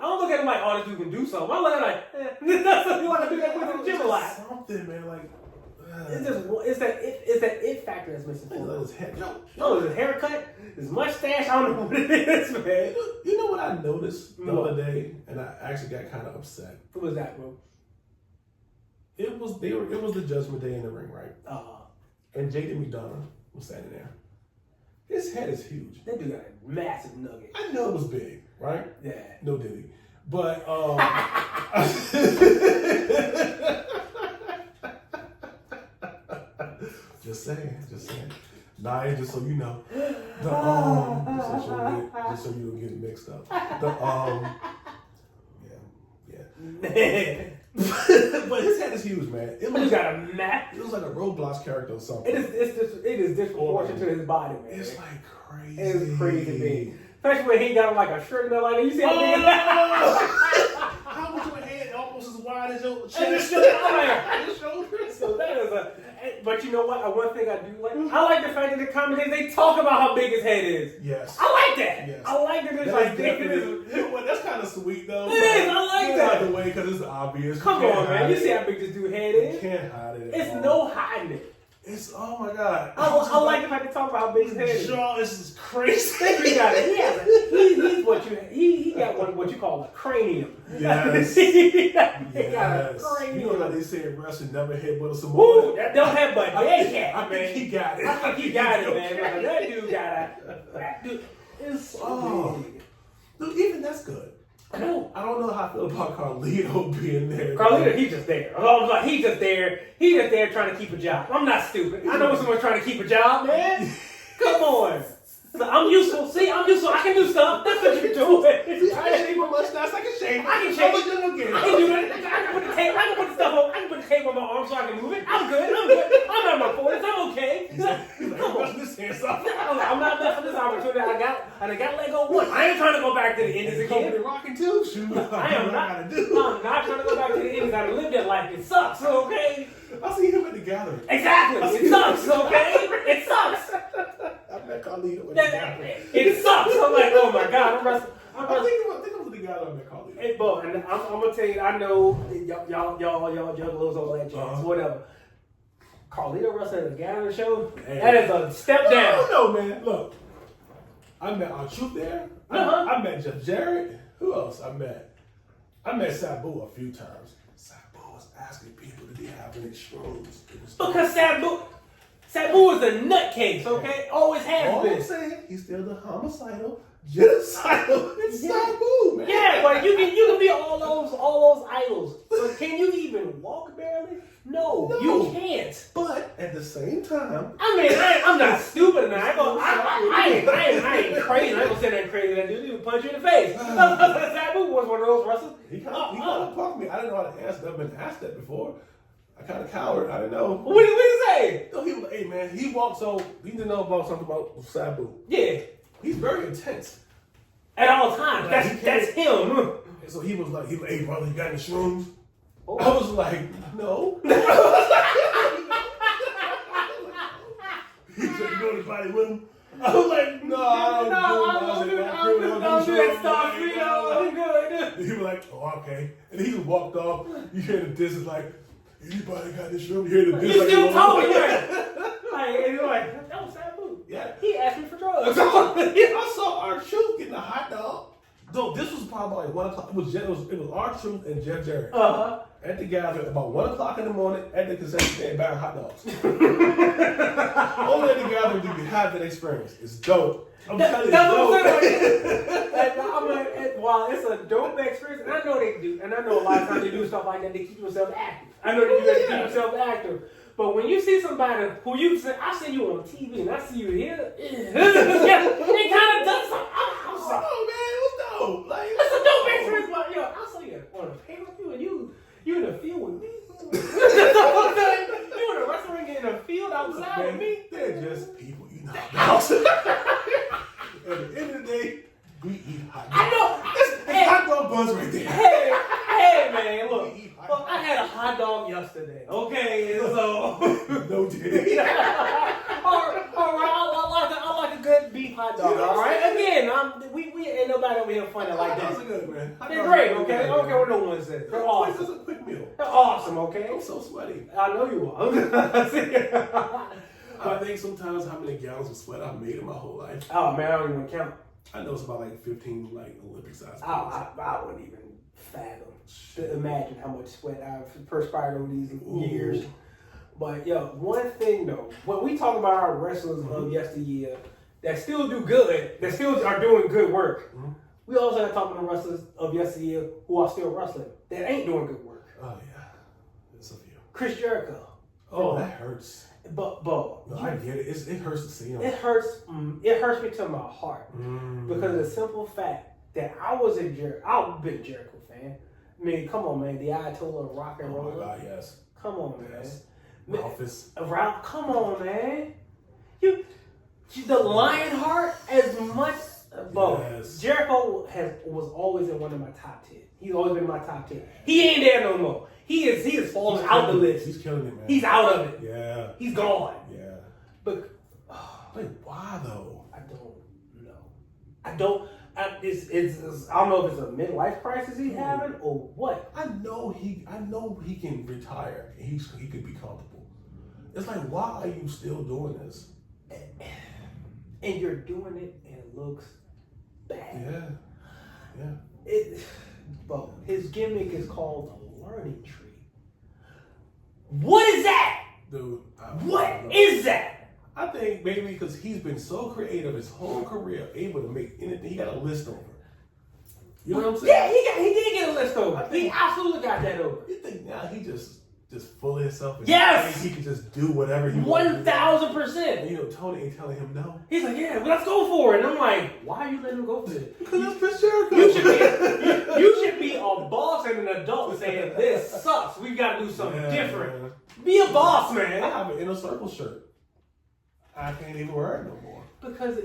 don't look at him like, this dude can do something. I look at him like, that's what you want to do that with him gym a lot. Something, man, like. It's that it factor that's missing. His head. His haircut, his mustache. I don't know what it is, man. You know what I noticed the other day, and I actually got kind of upset. What was that, bro? It was the Judgment Day in the ring, right? And JD McDonough was standing there. His head is huge. That dude got a massive nugget. I know it was big, right? Yeah. No diddy. But Just saying. Nah, just so you know. Just so you don't get it mixed up. But his head is huge, man. It looks like a Roblox character or something. It is disproportionate to his body, man. It's like crazy. It's crazy, man. Especially when he got like a shirt and like that. You see how big how was your head almost as wide as your chest? Your shoulders. So that is but you know what? One thing I do like, I like the fact that the commentators they talk about how big his head is. Yes. I like that. Yes. I like that. It's like you know what? That's kind of sweet though. It is. I like that. Out the way because it's obvious. Come on, man. You see how big this dude's head is? You can't hide it. It's no hiding it. It's oh my god. I like the fact they talk about how big his head is. Jaw is crazy. He got it. He got what you call a cranium. Yes. He got a cranium. You know how they say in wrestling, never headbutt a Samoan. That don't headbutt. I think he got it. I think he got it, man. That dude got it. That dude is so big. Look, even that's good. I know. I don't know how I feel about Carlito being there. Carlito, he's just there. He's just there. He's just there trying to keep a job. I'm not stupid. I know someone's trying to keep a job, man. Come on. I'm useful. See, I'm useful. I can do stuff. That's what you're doing. See, I shave my mustache. I can shave. I can shave. I can do it again. I can do that. I can put the tape. I can put the stuff on. I can put the tape on my arm so I can move it. I'm good. I'm not my 40s. I'm okay. He's like, I'm messing this hand off. I'm not messing this opportunity. I got let go once. I ain't trying to go back to the Indies again. You're rocking too. Shoot. I am not. I'm not trying to go back to the Indies. I lived that life. It sucks. Okay. I see him at the gathering. Exactly. It sucks. Okay. It sucks. I met Carlito at the gathering. It sucks. I'm like, oh my god. I think I'm the guy that met Carlito. Hey, Bo, and I'm gonna tell you, I know y'all juggalos, all that jazz, whatever. Carlito wrestling at a gathering show, that is a step down. No, man. Look, I met our Truth there. I met Jeff Jarrett. Who else I met? I met Sabu a few times. Sabu was asking people to be having shrooms. Because Sabu is a nutcase, okay? Always has all been. I'm saying, he's still the homicidal, genocidal, it's Sabu, man. Yeah, but you can be all those idols. But can you even walk barely? No, you can't. But at the same time, I mean, I'm not stupid now. I ain't crazy. I ain't gonna say that crazy. That dude even punch you in the face. Sabu was one of those wrestlers. He kind of punked me. I didn't know how to ask. I've been asked that before. I kind of cowered. I didn't know. What did he say? No, he was, hey man, he walked so he didn't know about something about Sabu. Yeah, he's very intense at all times. Like, that's him. So he was like, hey brother, you got any shrooms? Oh. I was like, no. He said, you know anybody with him? I was like, no, I don't do that stuff. I'm good. He was like, oh, okay. And he just walked off. You hear the distance like, anybody got this room? You hear the distance. You still talking, right? And you're like, that was Sabu. Yeah. He asked me for drugs. I saw our Truth getting a hot dog. Though this was probably like 1 o'clock. It was our Truth and Jeff Jarrett. At the gathering about 1 o'clock in the morning at the concession stand buying hot dogs. Only at the gathering do you have that experience. It's dope. I'm telling you, it's dope. While it's a dope experience, and I know they do, and I know a lot of times they do stuff like that, they keep themselves active. I know they do that to keep themselves active. But when you see somebody who I see you on TV and I see you here, it kind of does something. Oh man, what's dope? Like, it's a dope experience. But yo, I saw you on a pay with you, and you in the field with me. You in a wrestling ring in a field outside with me. They're just people, you know. At the end of the day, we eat hot dogs. I know. It's hot dog buns right there. Hey man, look, I had a hot dog yesterday. Okay, so no did. I like a good beef hot dog. You know all right, again, we ain't nobody over here funny like that. Those are good, man. They're great. Okay, I don't care what no one says. They're awesome. This is a quick meal. They're awesome. Okay, I'm so sweaty. I know you are. I think sometimes how many gallons of sweat I've made in my whole life. Oh man, I don't even count. I know it's about like 15 like Olympic size. I wouldn't even fathom to imagine how much sweat I've perspired over these years. But yo, one thing though, when we talk about our wrestlers of yesteryear that still do good, that still are doing good work, we also have talking about wrestlers of yesteryear who are still wrestling that ain't doing good work. Oh yeah, there's a few. Chris Jericho. Oh, that hurts. But no, I get it. It hurts to see him. It hurts. It hurts me to my heart because of the simple fact that I've been a Jericho fan. I mean, come on, man. The Ayatollah of rock and roll. Oh my God, yes. Come on, man. Yes. Office. Come on, man. The Lionheart as much. Yes. Jericho was always in one of my top 10. He's always been in my top 10. He ain't there no more. He is falling out the list. He's killing it, man. He's out of it. Yeah. He's gone. Yeah. But wait, why though? I don't know. I don't know if it's a midlife crisis he's having or what. I know he can retire and he could be comfortable. It's like, why are you still doing this? And you're doing it and it looks bad. Yeah. But his gimmick is called the learning tree. What is that? Dude, what is that? I think maybe because he's been so creative his whole career, able to make anything. He got a list over. You know what I'm saying? Yeah, he did get a list over. He absolutely got that over. You think now he just just full of himself. And Yes! he can just do whatever he wants. 1,000%. And, you know, Tony ain't telling him no. He's like, yeah, well, let's go for it. And I'm like, why are you letting him go for this? Because that's Chris Jericho. You should be a boss and an adult saying, this sucks. We got to do something different. Man. Be a boss, man. I have an Inner Circle shirt. I can't even wear it no more. Because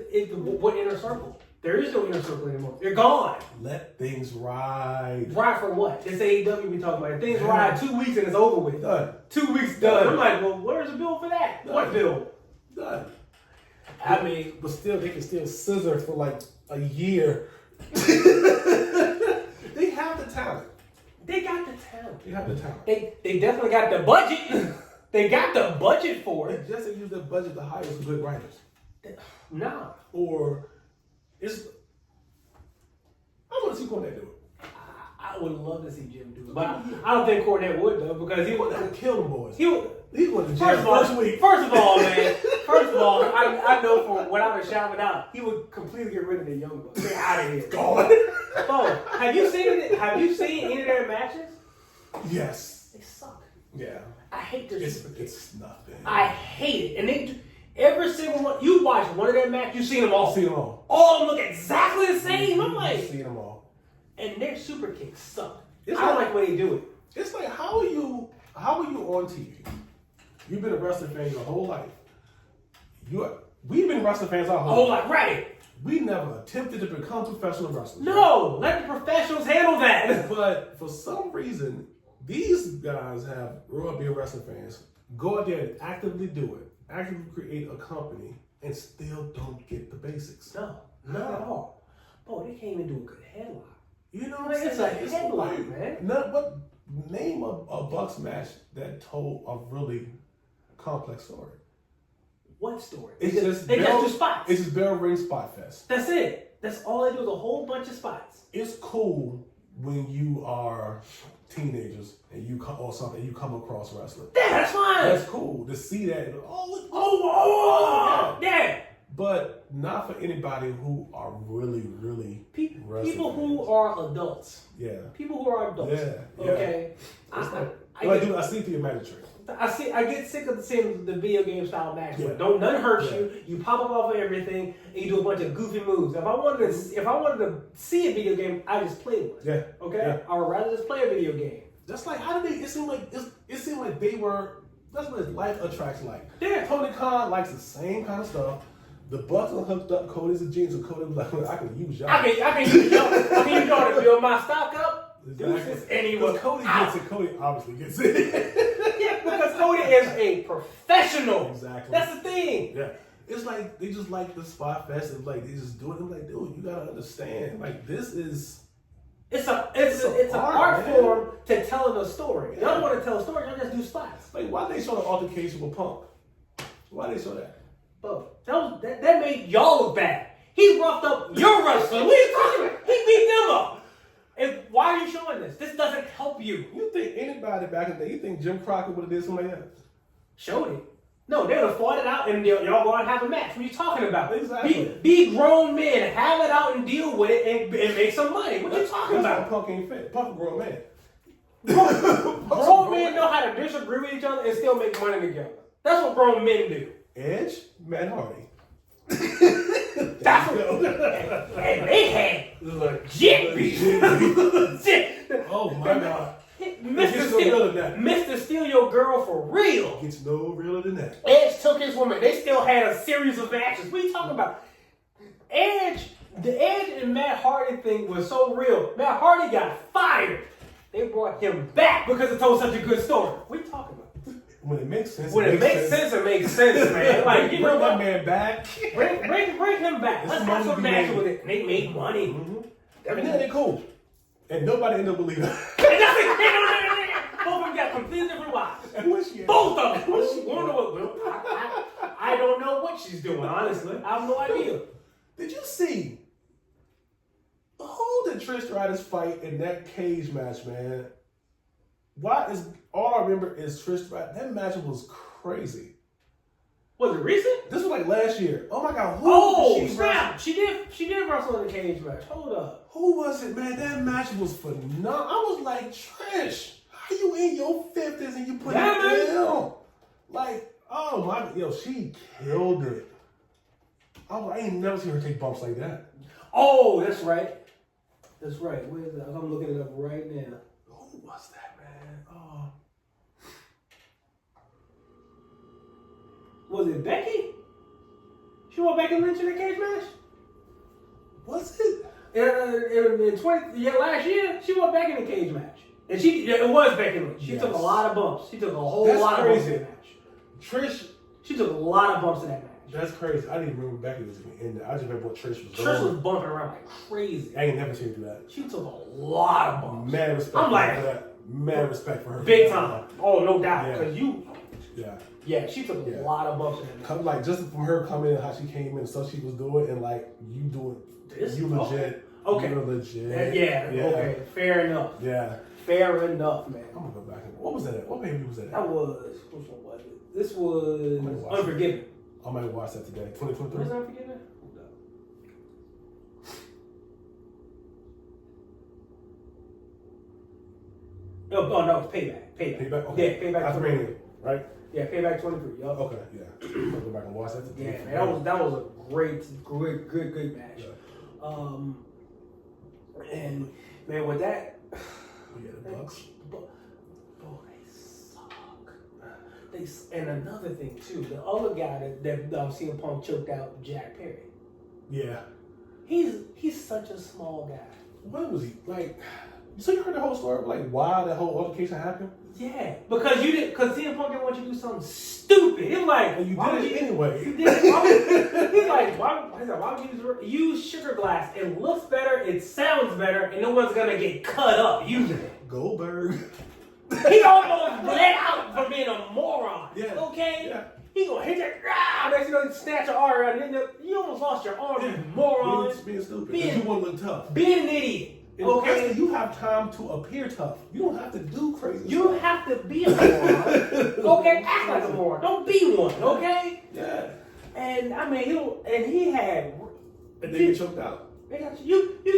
what Inner Circle? There is no Inner Circle anymore. They're gone. Let things ride. Ride for what? It's AEW we talking about. Things ride 2 weeks and it's over with. Done. 2 weeks done. I'm like, well, where's the bill for that? Done. What bill? Done. I mean, but still, they can still scissor for like a year. They have the talent. They got the talent. They have the talent. They definitely got the budget. They got the budget for it. They just use the budget to hire some good writers. Nah. Or it's. I want to see Cornette do it. I would love to see Jim do it, but I don't think Cornette would though because he would kill them boys. He would. He went to jail first week. First of all, man. First of all, I know for without a shout out, he would completely get rid of the Young Bucks. They're out of here. Gone. Bro, have you seen it? Have you seen any of their matches? Yes. They suck. Yeah. I hate their It's nothing. I hate it. And they every single one you watch one of their matches, you seen them all. Seen them all. All of them look exactly the same. I'm like, seen them all. And their super kicks suck. I don't like the way they do it. It's like how are you on TV? You've been a wrestling fan your whole life. We've been wrestling fans our whole life. Right. We never attempted to become professional wrestlers. No, let the professionals handle that. But for some reason, these guys have grew up being wrestling fans, go out there and actively do it, actively create a company, and still don't get the basics. No, not at all. Bro, they can't even do a good headlock. You know what Like, I'm saying? it's a headlock, man. But name a Bucks match that told a really complex story. What story? They just do spots. It's just bell ring spot fest. That's it. That's all they do is a whole bunch of spots. It's cool when you are teenagers and you come come across wrestling. Yeah, that's fine. That's cool to see that. Oh, yeah. But not for anybody who are really, really people who are adults. Yeah. People who are adults. Yeah. Okay. I see through your magic trick. I get sick of seeing the video game style match. Yeah. None hurts you. You pop up off of everything and you do a bunch of goofy moves. If I wanted to see a video game, I just play one. Yeah. Okay. Yeah. I would rather just play a video game. Just like how did they? It seemed like they were. That's what life attracts like. Yeah. Tony Khan likes the same kind of stuff. The Bucks are hooked up. Cody's a genius, and Cody was like, I can use y'all. I can use y'all to build my stock up. Exactly. And he was Cody gets it. Cody obviously gets it. Yeah, because Cody is a professional. Exactly. That's the thing. Yeah. It's like they just like the spot fest and like they just do it. I'm like, dude, you gotta understand. Like this is it's an art form to telling a story. Y'all don't want to tell a story, y'all just do spots. Like why they show the altercation with Punk? Why they show that? But that made y'all look bad. He roughed up your wrestler. What are you talking about? He beat them up. And why are you showing this? This doesn't help you. You think anybody back in the day, you think Jim Crockett would have did something like that? Showed it. No, they would have fought it out and y'all go out and have a match. What are you talking about? Exactly. Be grown men, have it out and deal with it and make some money. What are you talking about? Punk ain't fit. Punk a grown man. Grown men know how to disagree with each other and still make money together. That's what grown men do. Edge, Matt Hardy. That's what. And they had legit beef. Oh my God. Mr. Steal Your Girl for real. Gets no realer than that. Edge took his woman. They still had a series of matches. What are you talking about? The Edge and Matt Hardy thing was so real. Matt Hardy got fired. They brought him back because it told such a good story. What are you talking about? When it makes sense. When it makes sense, it makes sense, man. Like, you know that what? man back. Bring him back. Let's have some matches with it. And they made money. Mm-hmm. And then they're cool. And nobody ended up believing it. Both of them got completely different wives. And what she Both of them. I don't know what she's doing, honestly. I have no idea. Did you see who did Trish Stratus fight in that cage match, man? All I remember is Trish Stratus. That match was crazy. Was it recent? This was like last year. Oh my God. Who snap. She did wrestle in the cage match. Hold up. Who was it, man? That match was phenomenal. I was like, Trish, How you in your 50s and you put Yeah, it down? Like, oh my, yo, she killed it. I ain't never seen her take bumps like that. Oh, that's right. That's right. Where is that? I'm looking it up right now. Who was that, man? Oh. Was it Becky? She won Becky Lynch in a cage match? Was it? In last year, she won Becky in a cage match. And it was Becky Lynch. She took a lot of bumps. She took a whole lot of bumps in that match. Trish. She took a lot of bumps in that match. That's crazy. I didn't even remember Becky was even in there. I just remember what Trish was doing. Trish was bumping around like crazy. I ain't never seen her do that. She took a lot of bumps. Mad respect I'm for like, her for that. Mad respect for her. Big time. Oh, no doubt. Yeah. Because Yeah, she took a lot of bumps in that match. Come, like, just from her coming in, how she came in, and stuff she was doing, and like you doing, you legit. Okay. You're legit. Yeah. Okay. Fair enough. Yeah. Fair enough, man. I'm gonna go back. What was that? What baby was that? That was, which one was it? This was Unforgiven. I might watch that today. 2023. Was Unforgiven? Oh, no, it's Payback. Payback. Okay. Yeah, Payback. That's Mania, right? Yeah, Payback 23. Yup. Okay. Yeah. I'm gonna go back and watch that today. Yeah, man, that was a good match. Yeah. And man, with that, Yeah, the Bucks. They suck. And another thing too, the other guy that CM Punk choked out, Jack Perry. Yeah. He's such a small guy. What was he like? So you heard the whole story of like why that whole altercation happened? Yeah, because CM Punk didn't want you to do something stupid. He was like, And you did it anyway. You did it. He's like, why would you use sugar glass? It looks better, it sounds better, and no one's gonna get cut up using it. Goldberg. He almost bled out for being a moron. Yeah. Okay? Yeah. He gonna hit that, next you know, snatch your arm out, and then you almost lost your arm, you moron. Being stupid. Because you want to look tough. Being an idiot. And okay? you have time to appear tough. You don't have to do crazy You stuff. have to be a moron. Okay? Act like a moron. Don't be one, okay? Yeah. And I mean, he had. And then you choked out. You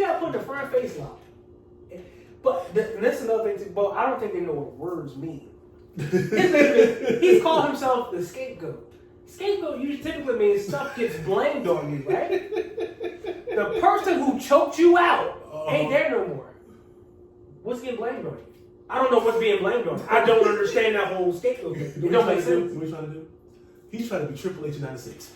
got to put the front face lock. But that's another thing too. But I don't think they know what words mean. He's called himself the scapegoat. Scapegoat usually typically means stuff gets blamed on you, right? The person who choked you out ain't there no more. What's getting blamed on you? I don't know what's being blamed on. I don't understand that whole scapegoat thing. It don't make sense. What are you trying to do? He's trying to be Triple H in '96.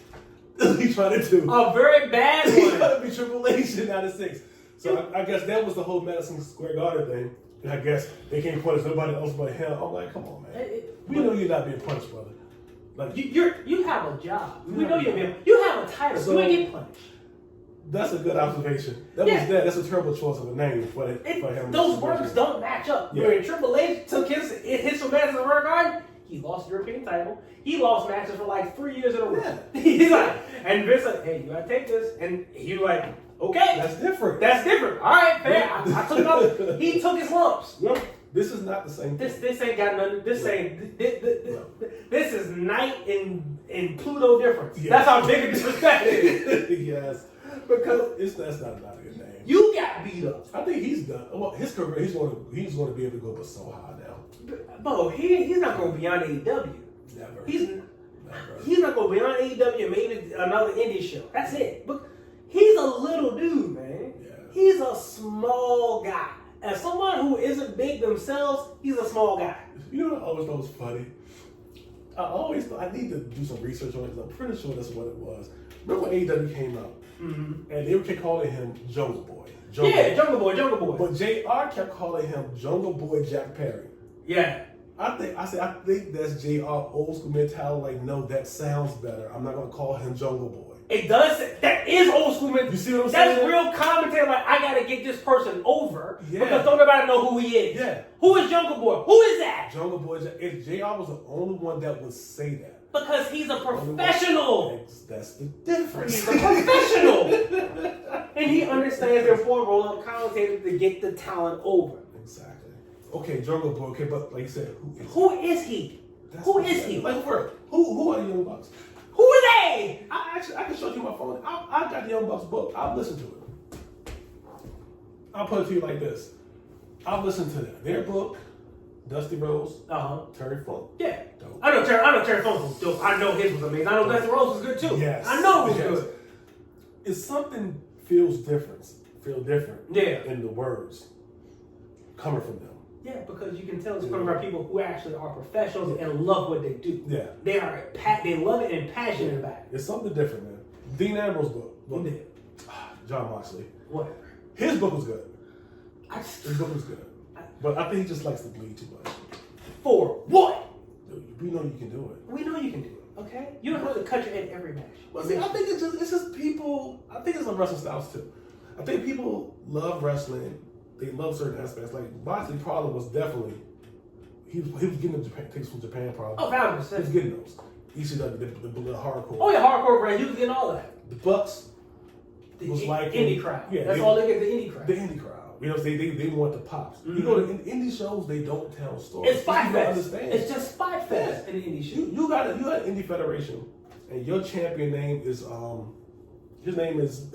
That's what he's trying to do. A very bad one. He's trying to be Triple H in '96. So I guess that was the whole Madison Square Garden thing. And I guess they can't punish nobody else but him. I'm like, come on, man. We know you're not being punished, brother. Like you have a job. We know you have a title. So, you ain't get punished. That's a good observation. That's a terrible choice of a name for him. Those words don't match up. Yeah. When Triple H took his from Madison Square Garden, he lost the European title. He lost matches for like 3 years in a row. Yeah. He's like, and Vince like, hey, you gotta take this, and he was like, okay, that's different. All right, fair. I took it off. He took his lumps. Yep. This is not the same thing. This ain't got nothing. This is night in Pluto difference. Yes. That's how big a disrespect it is. Yes. Because that's not a good name. You got beat up. I think he's done. Well, his career, he's going to be able to go but so high now. Bro, he's not going beyond AEW. Never. He's not going beyond AEW and maybe another indie show. That's it. But he's a little dude, man. Yeah. He's a small guy. As someone who isn't big themselves, he's a small guy. You know what I always thought was funny? I always thought I need to do some research on it because I'm pretty sure that's what it was. Remember when AEW came out? Mm-hmm. And they kept calling him Jungle Boy. Jungle Boy. But JR kept calling him Jungle Boy Jack Perry. Yeah. I think that's JR old school mentality. Like, no, that sounds better. I'm not gonna call him Jungle Boy. It does. That is old school mentality. You see what I'm saying? That's real commentary. Like, I gotta get this person over because don't nobody know who he is. Yeah. Who is Jungle Boy? Who is that? Jungle Boy. If JR was the only one that would say that. Because he's a professional. That's the difference. He's a professional. And he understands the important role of commentators to get the talent over. Exactly. Okay, Jungle Boy. Okay, but like you said, who is he? Who is he? Like, who are the Young Bucks? Who are they? I can show you my phone. I got the Young Bucks book. I've listened to it. I'll put it to you like this. I've listened to their book, Dusty Rose, Uh-huh. Terry Funk. Yeah. Dope. I know Terry Funk was dope. I know his was amazing. I know Dusty Rose was good too. Yes. I know it was good. It's something feel different Yeah. in the words coming from them. Yeah, because you can tell it's coming from people who actually are professionals and love what they do. Yeah. They love it and passionate about it. It's something different, man. Dean Ambrose book. Who did? John Moxley. Whatever. His book was good. His book was good. But I think he just likes to bleed too much. For what? Dude, we know you can do it. We know you can do it, okay? You don't have to cut your head every match. Well, see, I think it's just people. I think it's on wrestling styles too. I think people love wrestling. They love certain aspects. Like Moxley's problem was definitely he was getting the Japan takes from Japan problem. Oh, 100%. He was getting those. ECW, the hardcore. Oh yeah, hardcore brand. You was getting all that. The Bucks The was like indie crowd. Yeah, that's all they get. The indie crowd. The indie crowd. You know, they want the pops. Mm-hmm. You go to indie shows, they don't tell stories. It's Fight Fest. Understand. It's just Fight Fest in the indie show. You got an indie federation, and your champion name is his name is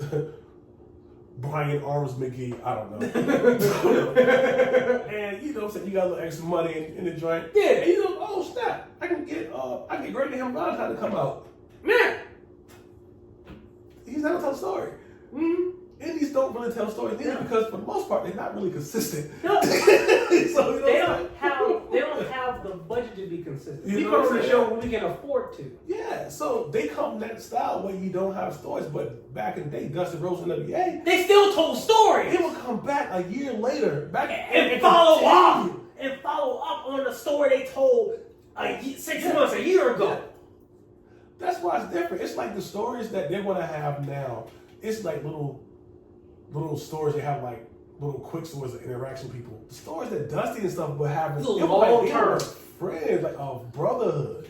Brian Arms McGee. I don't know. And you know, what I'm saying, you got a little extra money in the joint. Yeah. And you know, oh snap! I can get Great Ham Valentine to come out. Man, He's not gonna tell a story. mm-hmm. Indies don't really tell stories either because for the most part they're not really consistent. No. So, you know they don't have the budget to be consistent. You We know put what on I'm the saying? show when we can afford to. Yeah, so they come that style where you don't have stories, but back in the day, Dusty Rose and WA, They still told stories. he would come back a year later, and follow up on the story they told 6 months, a year ago. Yeah. That's why it's different. It's like the stories that they want to have now. It's like little stories they have, like little quick stories of interaction with people. The stories that Dusty and stuff would have, Long term friends, like a brotherhood.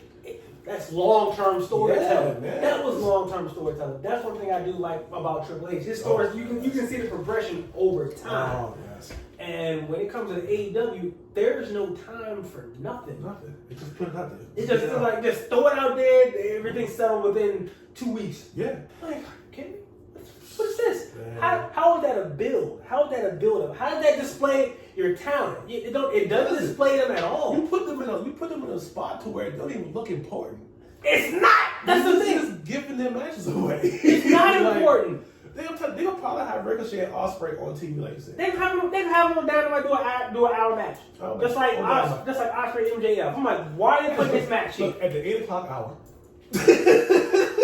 That's long-term storytelling. Yeah, man. That was long-term storytelling. That's one thing I do like about Triple H. His stories, you can see the progression over time. Oh, yes. And when it comes to AEW, there's no time for nothing. Nothing. It just put it out there. It's like just throw it out there. Everything's settled within 2 weeks. Yeah. Like, kidding me? What is this? Man. How is that a build? How is that a build up? How does that display your talent? It doesn't display them at all. You put them in a spot to where it don't even look important. It's not. That's the thing. Just giving their matches away. It's not Like, important. They'll probably have Ricochet and Ospreay on TV, like you said. They can have them on Dynamite do an hour match. Oh, Just like Dynamite. Ospreay MJF. I'm like, why are they putting this match here? Look, at the 8 o'clock hour.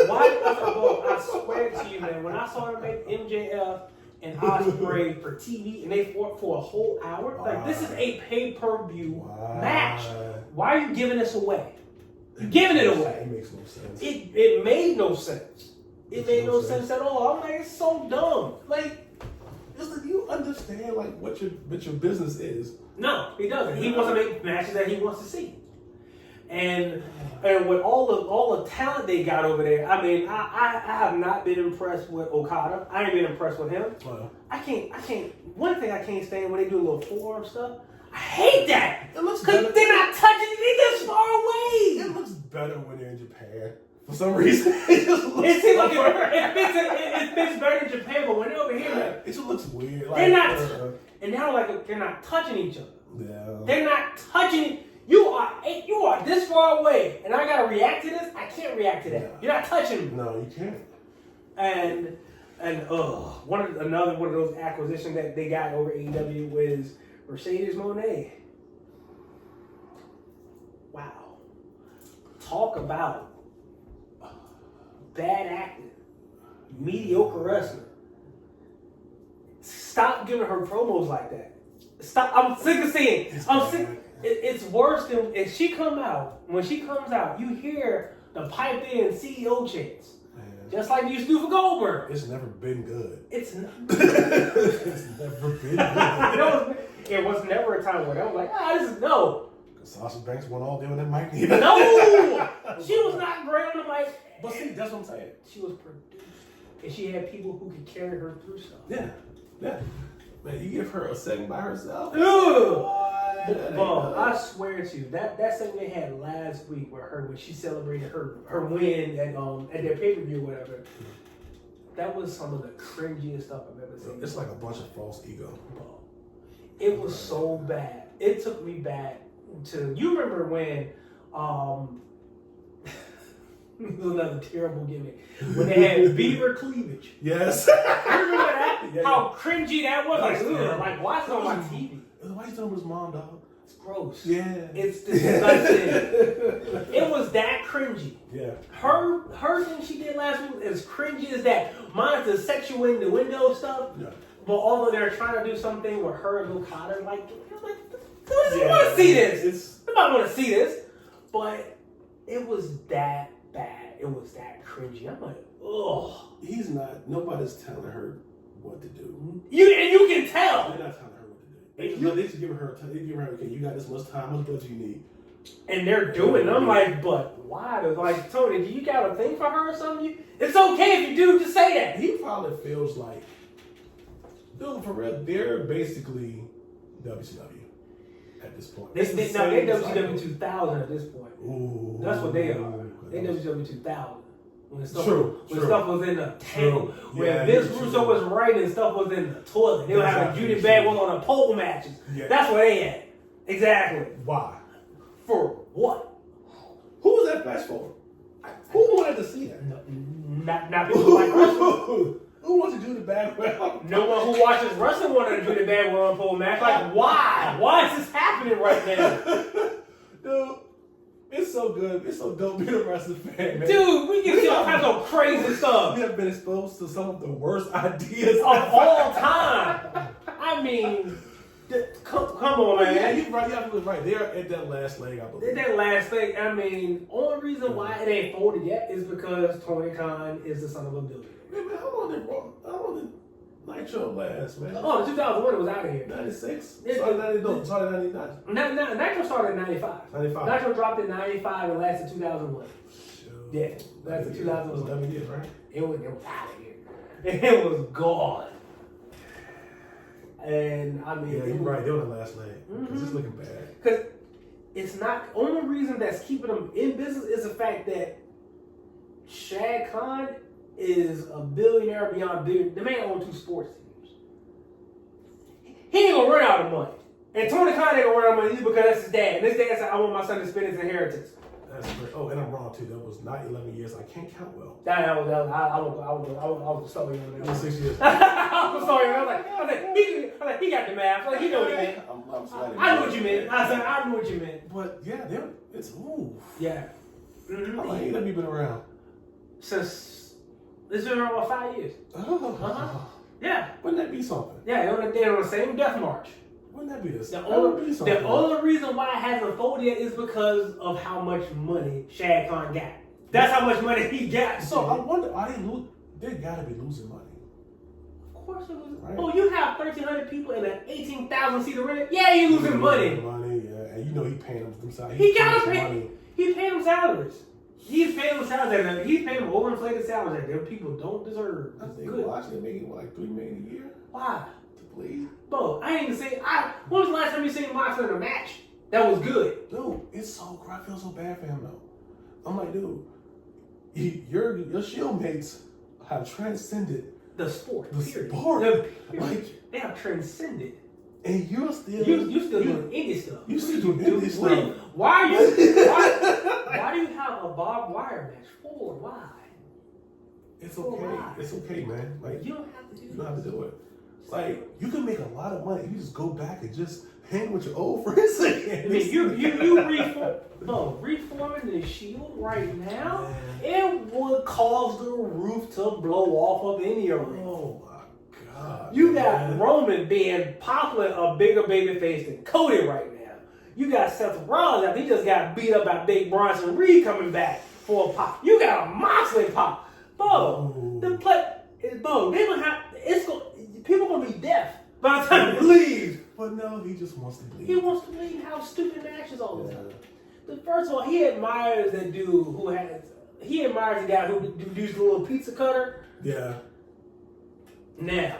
Why? I swear to you, man. When I saw them make MJF and Ospreay for TV and they fought for a whole hour, like this is a pay-per-view match. Why are you giving this away? You're giving it away. It makes no sense. It made no sense. It made no sense at all. I'm like, it's so dumb. Like, do you understand like what your business is? no, he doesn't. He wants to make matches that he wants to see. And with all the talent they got over there, I mean, I have not been impressed with Okada. I ain't been impressed with him. I can't. One thing I can't stand when they do a little forearm stuff. I hate that. It looks because better. they're not touching it. They're this far away. It looks better when they're in Japan. For some reason, it just looks It seems like it fits better in Japan, but when they're over here, it just looks weird. Like, they're not. And now, like, they're not touching each other. Yeah. They're not touching. You are this far away, and I gotta react to this. I can't react to that. Yeah. You're not touching me. No, you can't. And another one of those acquisitions that they got over AEW was Mercedes Moné. Wow, talk about bad acting, mediocre wrestler. Stop giving her promos like that. Stop. I'm sick of seeing it. I'm sick. It's worse than when she comes out, you hear the piped in CEO chants. Man. Just like you used to do for Goldberg. It's never been good. It's not. It's never been good. It was never a time where I was like, this is no. Sasha Banks went all day on that mic. No! She was not great on the mic. But see, that's what I'm saying. She was produced. And she had people who could carry her through stuff. Yeah. Man, you give her a segment by herself. Boy, I swear to you, that segment they had last week when she celebrated her win at their pay-per-view or whatever, that was some of the cringiest stuff I've ever seen. It's like a bunch of false ego. It was so bad. It took me back to you remember when it was another terrible gimmick when they had beaver cleavage. Yes. You remember that? Yeah, How cringy that was. Like, Yeah. ugh, like why is it on my TV? Why you telling his mom, dog? It's gross. Yeah. It's disgusting. It was that cringy. Yeah. Her thing she did last week is cringy as that. Mine's the sexual in the window stuff. Yeah. But although they're trying to do something with her and Luke Cotter, like, who doesn't want to see this? Nobody want to see this. But it was that bad. It was that cringy. I'm like, ugh. He's not. Nobody's telling her what to do. You can tell. They're not telling her what to do. They just giving her. They giving her. Okay, you got this much time. How much budget you need? And they're doing it. I'm like, but why? They're like, Tony, do you got a thing for her or something? It's okay if you do. Just say that. He probably feels like, dude, for real, they're basically WCW at this point. They're WCW 2000 at this point. Ooh, That's what they are. They WCW 2000. When stuff was in the table. When Vince Russo was writing, stuff was in the toilet. They were having Judy Bagwell on the pole matches. Yeah. That's what they had. Exactly. Why? For what? Who was that match for? Who wanted to see that? No, not people like wrestling. Who wants to do the Bagwell? No one who watches wrestling wanted to do the Bagwell on pole match. Like, why? Why is this happening right now? Dude, it's so good. It's so dope being a wrestling fan, man. Dude, we get all kinds of crazy stuff. We have been exposed to some of the worst ideas of all time. I mean, come on, man. Yeah, you're right. You're right. They're at that last leg, I believe. That last leg. I mean, only reason why it ain't folded yet is because Tony Khan is the son of a billionaire. Man, how long did Nitro last, man? Oh, 2001 it was out of here. 96? Started 99. Nitro started in 95. 95. Nitro dropped in 95 and lasted 2001. Yeah, lasted 2001. It was 11 years, right? It was out of here. It was gone. And I mean, yeah, you're right. They were the last leg. Because it's looking bad. Because it's not. Only reason that's keeping them in business is the fact that Shad Khan is a billionaire beyond billion. The man owns 2 sports teams. He ain't gonna run out of money. And Tony Khan ain't gonna run out of money either because that's his dad. And his dad said, I want my son to spend his inheritance. That's great. Oh, and I'm wrong too. That was not 11 years. I can't count well. I was sorry on that. 6 years. I was sorry. I was like, he got the math. Like, he know what he meant. I knew what you meant. I said, I knew what you meant. But yeah, it's ooh. Yeah. Mm-hmm. How long have you been around? Since it's been around 5 years. Yeah. Wouldn't that be something? Yeah, they're on the same death march. Wouldn't that be this? The only reason why it hasn't folded yet is because of how much money Shad Khan got. That's how much money he got. So I wonder, are they gotta be losing money. Of course it was. Right? Oh, you have 1,300 people in an 18,000 seat arena? Yeah, you losing money. Money, yeah. And you know he paying them salaries. He gotta pay. He paying them salaries. He's paying them salaries. He's paying them overinflated salaries that them people don't deserve. I think they're making like $3 million a year. Why? To please. Bro, I ain't even say. When was the last time you seen Moxley in a match that was good? Dude, it's so. I feel so bad for him though. I'm like, dude, your Shield mates have transcended the sport. Like, they have transcended. And you're still you still doing indie stuff. You still doing indie stuff. Why do you have a barbed wire match for? Why? It's okay. It's okay, man. Like you don't have to do it. You don't have to do it. Like you can make a lot of money. You just go back and just hang with your old friends again. I mean, reforming the Shield right now, it would cause the roof to blow off of any arena. Oh my God! You got Roman being popular, a bigger babyface than Cody right now. You got Seth Rollins after he just got beat up by Big Bronson Reed coming back for a pop. You got a Moxley pop, bro. They gonna have people gonna be deaf by the time he leaves. But no, he just wants to leave. He wants to leave and have stupid matches all the time. But first of all, he admires that dude he admires the guy who used the little pizza cutter. Yeah. Now,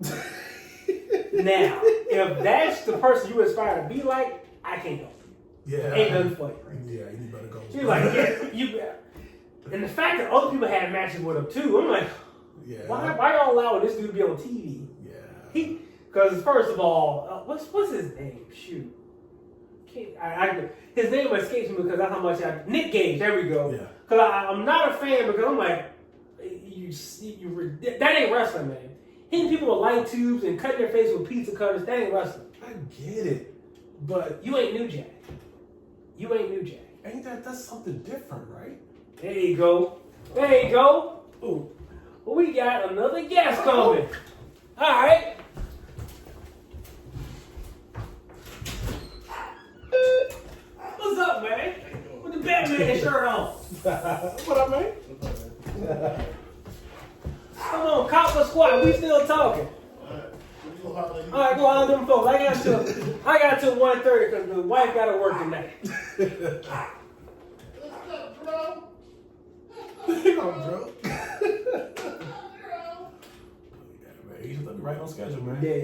if that's the person you aspire to be like, I can't help you. Yeah. Ain't nothing for you. Yeah, you better go. She's like, and the fact that other people had matches with him too, I'm like, why y'all allowing this dude to be on TV? Yeah. Because first of all, what's his name? Shoot. his name escapes me because that's how much Nick Gage. There we go. Yeah. Because I'm not a fan because I'm like, that ain't wrestling, man. Hitting people with light tubes and cutting their face with pizza cutters, that ain't wrestling. I get it, but you ain't New Jack. You ain't New Jack. Ain't that's something different, right? There you go. There you go. Ooh. Well, we got another guest coming. All right. What's up, man? With the Batman shirt on. What I mean? Come on, Copper Squad. We still talking. All right, go on them folks. I got till 1:30 because the wife got to work tonight. Bro. He's right on schedule, man. Yeah.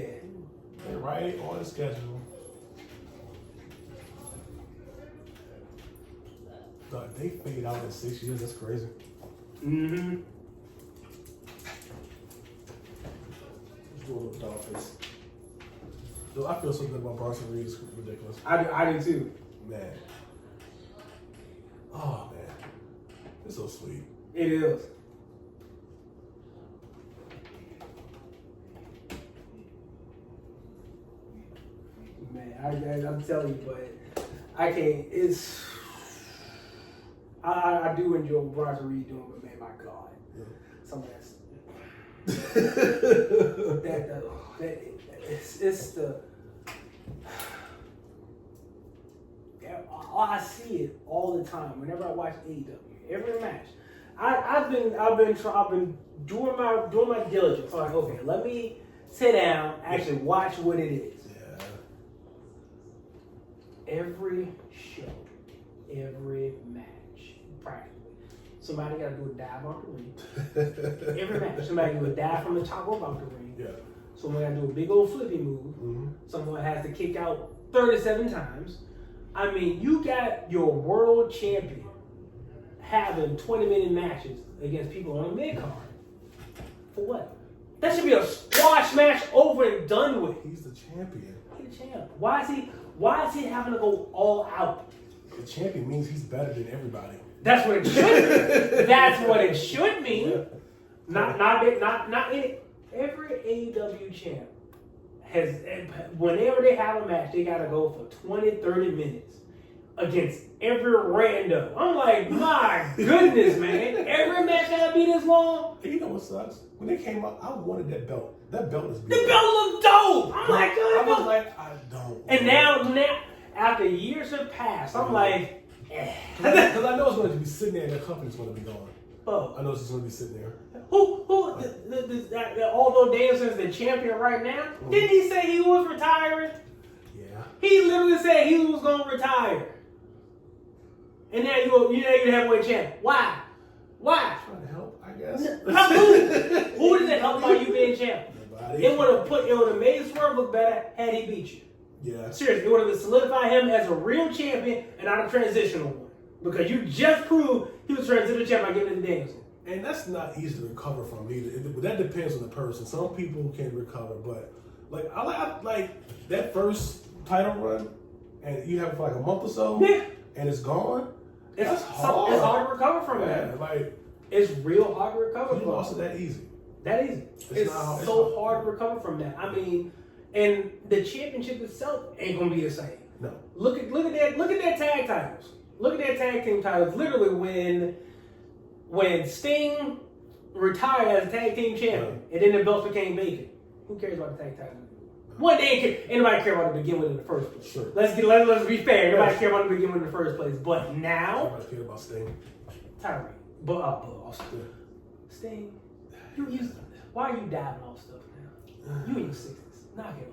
They're right on the schedule. They fade out in 6 years. That's crazy. Mm-hmm. Let's do a little dog face. Dude, I feel so good about Bronson Reed. It's ridiculous. I do too. Man. Oh, man. It's so sweet. It is. Man, I'm telling you, but I can't. I do enjoy what Bronson Reed doing, but man, my God, some of it's the. I see it all the time. Whenever I watch AEW, every match, I've been doing my diligence. So like, okay, let me sit down, actually watch what it is. Yeah. Every show, every match, practically, somebody got to do a dive off the ring. Every match, somebody do a dive from the top rope off the ring. Yeah. Someone got to do a big old flippy move. Mm-hmm. Someone has to kick out 37 times. I mean, you got your world champion having 20-minute matches against people on a mid-card. For what? That should be a squash match over and done with. He's the champion. He's the champ. Why is he having to go all out? The champion means he's better than everybody. That's what it should mean. That's what it should mean. Yeah. Not in every AEW champ has, whenever they have a match, they gotta go for 20, 30 minutes against every rando. I'm like, my goodness, man. Every match gotta be this long. And you know what sucks? When they came out, I wanted that belt. That belt is The beautiful. belt looked dope. I'm like, I was like, I don't. and now, after years have passed, I'm like, because I know it's going to be sitting there and the company's going to be gone. oh. I know it's just going to be sitting there. Although Danielson's the champion right now, didn't he say he was retiring? Yeah. He literally said he was going to retire. And now you're the heavyweight champ. Why? Trying to help, I guess. Who does it help by you being champ? Nobody. It would have made Swerve look better had he beat you. Yeah. Seriously, it would have solidified him as a real champion and not a transitional one. Because you just proved he was transitional champ by giving it to Danielson. And that's not easy to recover from either. That depends on the person. Some people can recover, but like I like that first title run, and you have it for like a month or so, and it's gone. It's hard. It's hard to recover from that. Like it's real hard to recover you from. lost it that easy. That easy. It's so hard to recover from that. I mean, and the championship itself ain't gonna be the same. No. Look at their tag titles. Look at their tag team titles. Literally, when Sting retired as a tag team champion, and then the belts became vacant. Who cares about the tag titles? One day, anybody care about it to begin with in the first place. Sure. Let's be fair. Nobody care about it to begin with in the first place. But now, everybody care about Sting. Tyree, Austin, Sting, why are you diving off stuff now? You in your 60s. Knock it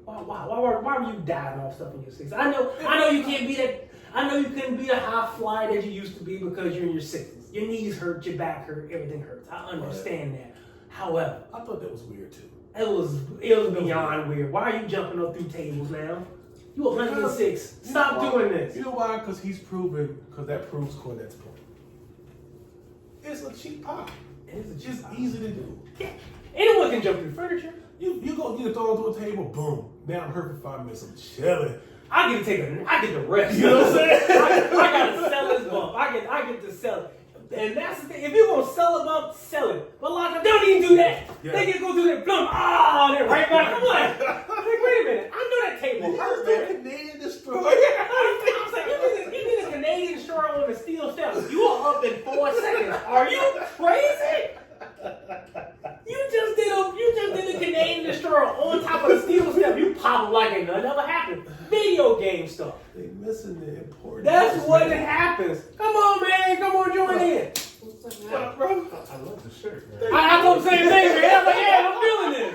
off. Why were you diving off stuff in your 60s? I know you can't be that. I know you couldn't be the high flyer that you used to be because you're in your 60s. Your knees hurt, your back hurt, everything hurts. I understand that. However, I thought that was weird too. It was beyond weird. Why are you jumping up through tables now? You 106. Stop doing this. You know why? Because that proves Cornette's point. It's a cheap pop. It's just easy to do. Yeah. Anyone can jump through furniture. You throw it through a table, boom. Now I'm hurt for 5 minutes. I'm chilling. I get to I get the rest. You know what I'm saying? I gotta sell this bump. I get to sell it. And that's the thing. If you're gonna sell a bump, sell it. But a lot of them don't even do that. Yeah. They just go through that bump. Oh, they're right back. I'm like, wait a minute. I know that table hurt, man. Canadian destroyer. I'm saying, you need a Canadian destroyer on the steel step. You are up in 4 seconds. Are you crazy? You just did a Canadian destroyer on top of the steel step. You pop it like it nothing ever happened. Video game stuff. They missing the important. That's what happens. Come on, man. Come on, join in. What up, bro? I love the shirt, man. I told the same thing, man. I'm like, yeah, I'm feeling this.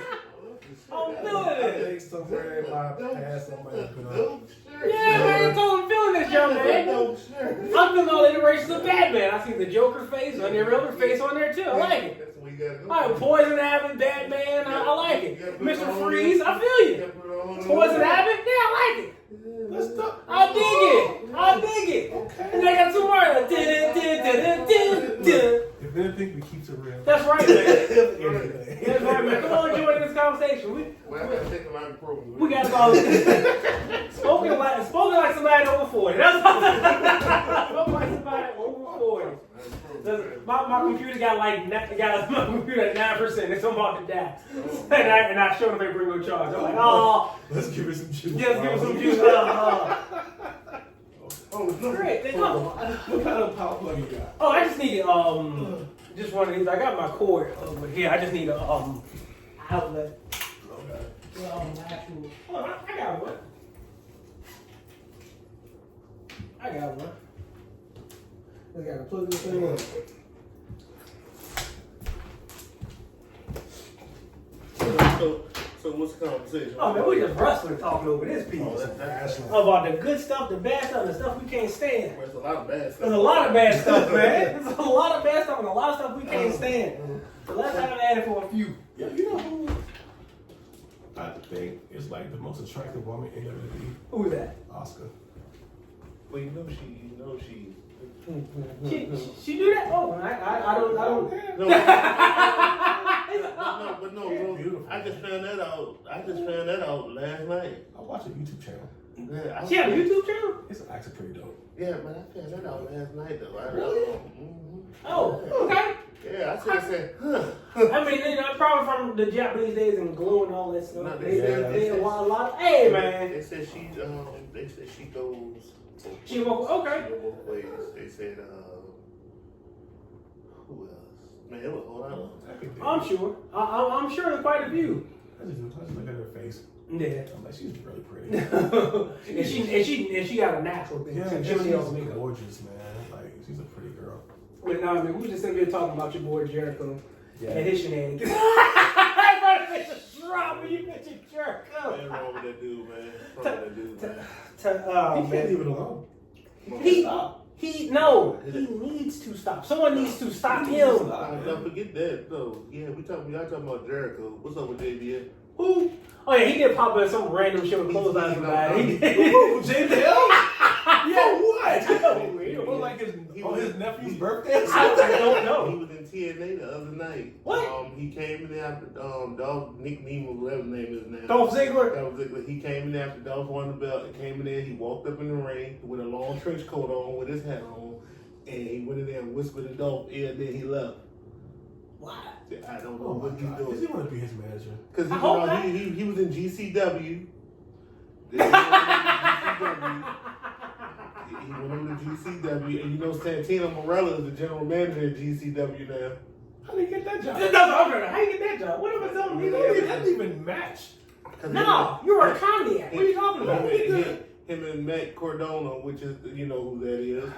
I'm feeling I it. think somewhere in my past I might have been on. Yeah, man. I told him feeling this, young man. I'm feeling all the iterations of Batman. I see the Joker face and every other face on there, too. I like it. All right, Poison Ivy, Batman, I like it. Mr. Freeze, I feel you. Poison Ivy, yeah, I like it. Let's talk. I dig it. Okay. And they got two more. If anything, we keep it real. That's right, man. Everything. That's right, man. Come on, join this conversation. We got about spoken like somebody over 40. That's spoken like somebody over 40. My computer got my computer at 9%. It's about to die. And I showed them they bring no charge. I'm like, oh, Let's give it some juice. just give it some juice. Great. They come. What kind of power plug you got? Oh, I just need just one of these. I got my cord over here. I just need a outlet. Okay. Actual. Oh, I got one. Just gotta plug this thing in. So what's the conversation? Oh man, we just wrestling talking over this piece. That's About the good stuff, the bad stuff, the stuff we can't stand. There's a lot of bad stuff. There's a lot of bad stuff, man. There's a lot of bad stuff and a lot of stuff we can't stand. So let's have it added for a few. Yeah, you know who I think is like the most attractive woman in WWE? Who is that? Oscar. Well, you know she. She do that? Oh, I don't. No, bro. Beautiful. I just found that out last night. I watch a YouTube channel. Yeah, She have a YouTube channel? It's actually pretty dope. Yeah, but I found that out last night though. Really? Oh, okay. Yeah, I said, huh. I mean, you know, probably from the Japanese days and glue and all that stuff. No, They a lot. Hey, man. They said she goes. She woke. Okay. She goes both ways. They said, who else? Man, it was a whole lot of. I'm sure. I'm sure there's quite a few. I just look at her face. Yeah. I'm like, she's really pretty. and she got a natural thing. Yeah, So she's she don't make up. gorgeous, man. Like, she's a pretty girl. But no, I mean, we just sitting here talking about your boy Jericho Yeah. and his shenanigans. Drop me, you mentioned Jericho. Ain't wrong with that dude, man. What's wrong with that dude, man? He can't leave it alone. He needs to stop. Someone needs to stop him. Don't forget that though. Yeah, y'all talking about Jericho. What's up with JBL? Who? Oh yeah, he did pop in some random shit with clothes on somebody. Who? JBL? Yeah, what? What, like his nephew's birthday? I don't know. He was in TNA the other night. What? He came in after Dolph, Nick Nemo, whatever his name is now. Dolph Ziggler? Dolph Ziggler. He came in after Dolph won the belt and came in there. He walked up in the ring with a long trench coat on, with his hat on, and he went in there and whispered in Dolph's ear, and then he left. What? I don't know Oh what my he's God. doing. Does he want to be his manager? Because he was in GCW. He went over to GCW, and you know Santino Marella is the general manager at GCW now. How did he get that job? How you get that job? What am I telling you? That didn't even match. No, you're a comedy act. What are you talking about? Him and Matt Cardona, which is, you know who that is.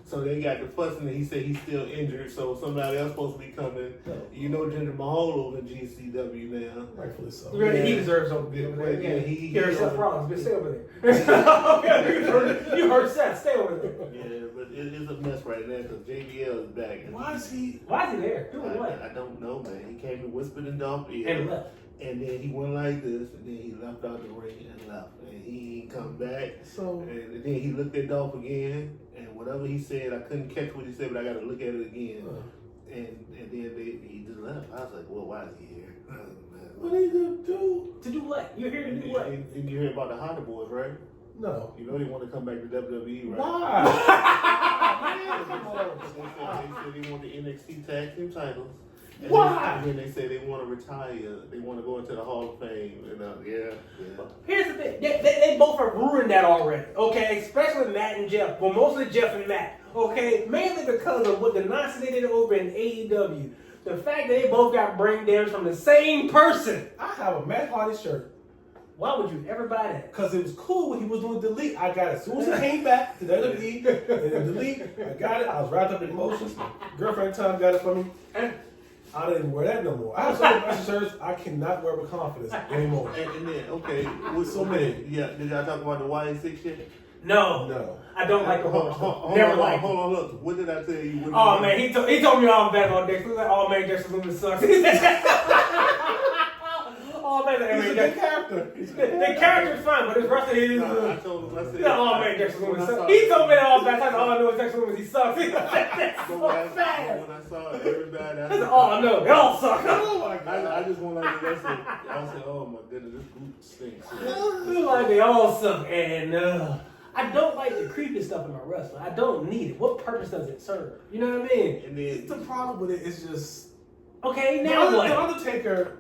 So they got the fussing, and he said he's still injured, so somebody else supposed to be coming. You know Jinder Mahal over in GCW now. Rightfully so. He deserves something to be over there. Yeah, He heard Seth Rollins, but stay over there. You heard Seth, stay over there. Yeah, but it is a mess right now because JBL is back. And Why is he there? Doing what? I don't know, man. He came and whispered in Dolph's ear. And left. And then he went like this, and then he left out the ring and left. And he ain't come back. so? And then he looked at Dolph again, and whatever he said, I couldn't catch what he said, but I got to look at it again. And then he just left. I was like, well, why is he here? What are you gonna do? To do what? You're here to do what? And you hear about the Hardy Boys, right? No. You know they want to come back to WWE, right? Why? They said they want the NXT tag team titles. And Why? And then they say they want to retire. They want to go into the Hall of Fame. And yeah. Here's the thing. They both have ruined that already. Okay, especially Matt and Jeff. Well, mostly Jeff and Matt. Okay, mainly because of what the nonsense they did over in AEW. The fact that they both got brain damage from the same person. I have a Matt Hardy shirt. Why would you ever buy that? Because it was cool when he was doing Delete. I got it as soon as he came back to WWE and then Delete. I got it. I was wrapped up in emotions. Girlfriend at the time got it for me. I didn't wear that no more. I have so many fashion shirts I cannot wear with confidence anymore. And then, okay. With So many. Yeah, did y'all talk about the YA6 shit? No. I don't like the whole Never liked it. Hold on, look. What did I tell you? Oh man, he told me all bad on Dexter. He was like, oh man, Dexter Lumis sucks. Oh man, He's a good character. the character's fine, but his wrestling is. I told him, I said, Oh man, Dexter Lumis sucks. He told me that all bad. I said, all I know is Dexter Lumis, he sucks. That's so bad. When I saw everybody, I said, oh no, they all suck. Oh my God. I just want like to listen. I said, oh my goodness, this group stinks. It's like they all suck, and I don't like the creepy stuff in my wrestling. I don't need it. What purpose does it serve? You know what I mean? And then The problem with it is just Okay, now the what? Undertaker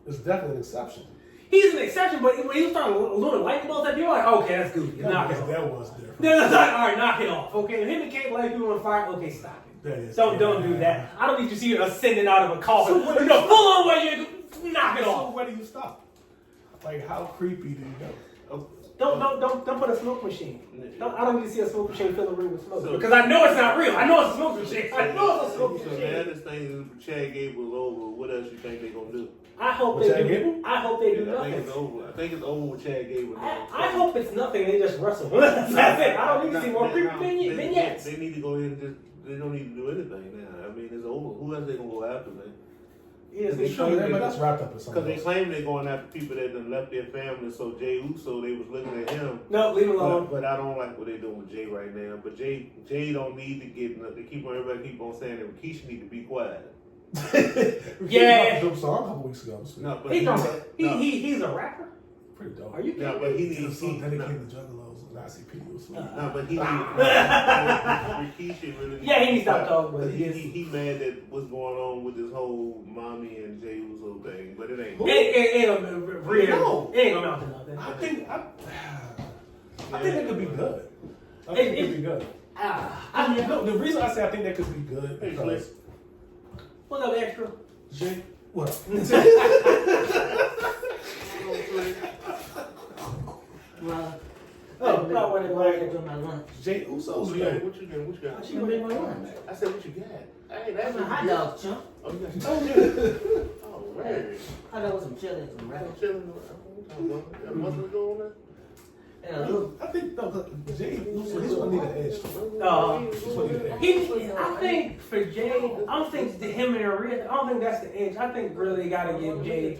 is definitely an exception. He's an exception, but when he was starting doing light bulbs at people, like, okay, that's good. Knock it off. That was different. No, all right, knock it off. Okay, if him and Kate light people on fire, okay, stop it. That is- Don't do that. I don't need to see you ascending out of a coffin. No, full on way you knock it So off. where do you stop? Like, how creepy do you go? Don't put a smoke machine. I don't need to see a smoke machine fill the room with smoke So- because I know it's not real. I know it's a smoke machine. I know it's a smoke So machine. now this thing is Chad Gable's over. What else you think they're gonna do? I hope With they Chad do. Gable? I hope they do I think nothing. it's over. I think it's over with Chad Gable. I hope it's nothing. They just wrestle. That's it. I don't need to see more creepy vignettes. They need to go ahead and just. They don't need to do anything now. I mean, it's over. Who else they gonna go after, man? Yes, It's true, but that's wrapped up in something Because they else. claim they're going after people that done left their family. So Jay Uso, they was looking at him. No, leave it alone. But I don't like what they're doing with Jay right now. But Jay don't need to get. They keep on everybody keep on saying that Rikishi need to be quiet. Yeah. Dope song a couple weeks ago. No, but He's no. he's a rapper. Pretty dope. Are you kidding? No, but he He's needs. so dedicated to Juggalos and ICP. No, but he Rikishi really. Yeah, he needs to stop talking, but he mad at what's going on with this whole mommy and Jay Uso thing, but it ain't. It ain't gonna real. No. It ain't gonna amount to nothing. I think it could be good. I think it could be good. No, the reason I say I think that could be good Hey, because What's up, extra? Jay, what up? Not what it was. doing my lunch. Jay Uso's What you got? good. What you got? What you got? She gonna make my lunch. I said, what you got? Hey, That's that's a hot dog, chump. Oh, you got Oh yeah. Oh, right. Hot dog with some chili, some rice. I'm chilling. That mustard go on there? And a little. I think no, Jay Uso, he's gonna need an edge. He's gonna need an edge. I think for Jay, I don't think him and Rhea, I don't think that's the edge. I think really they gotta give Jay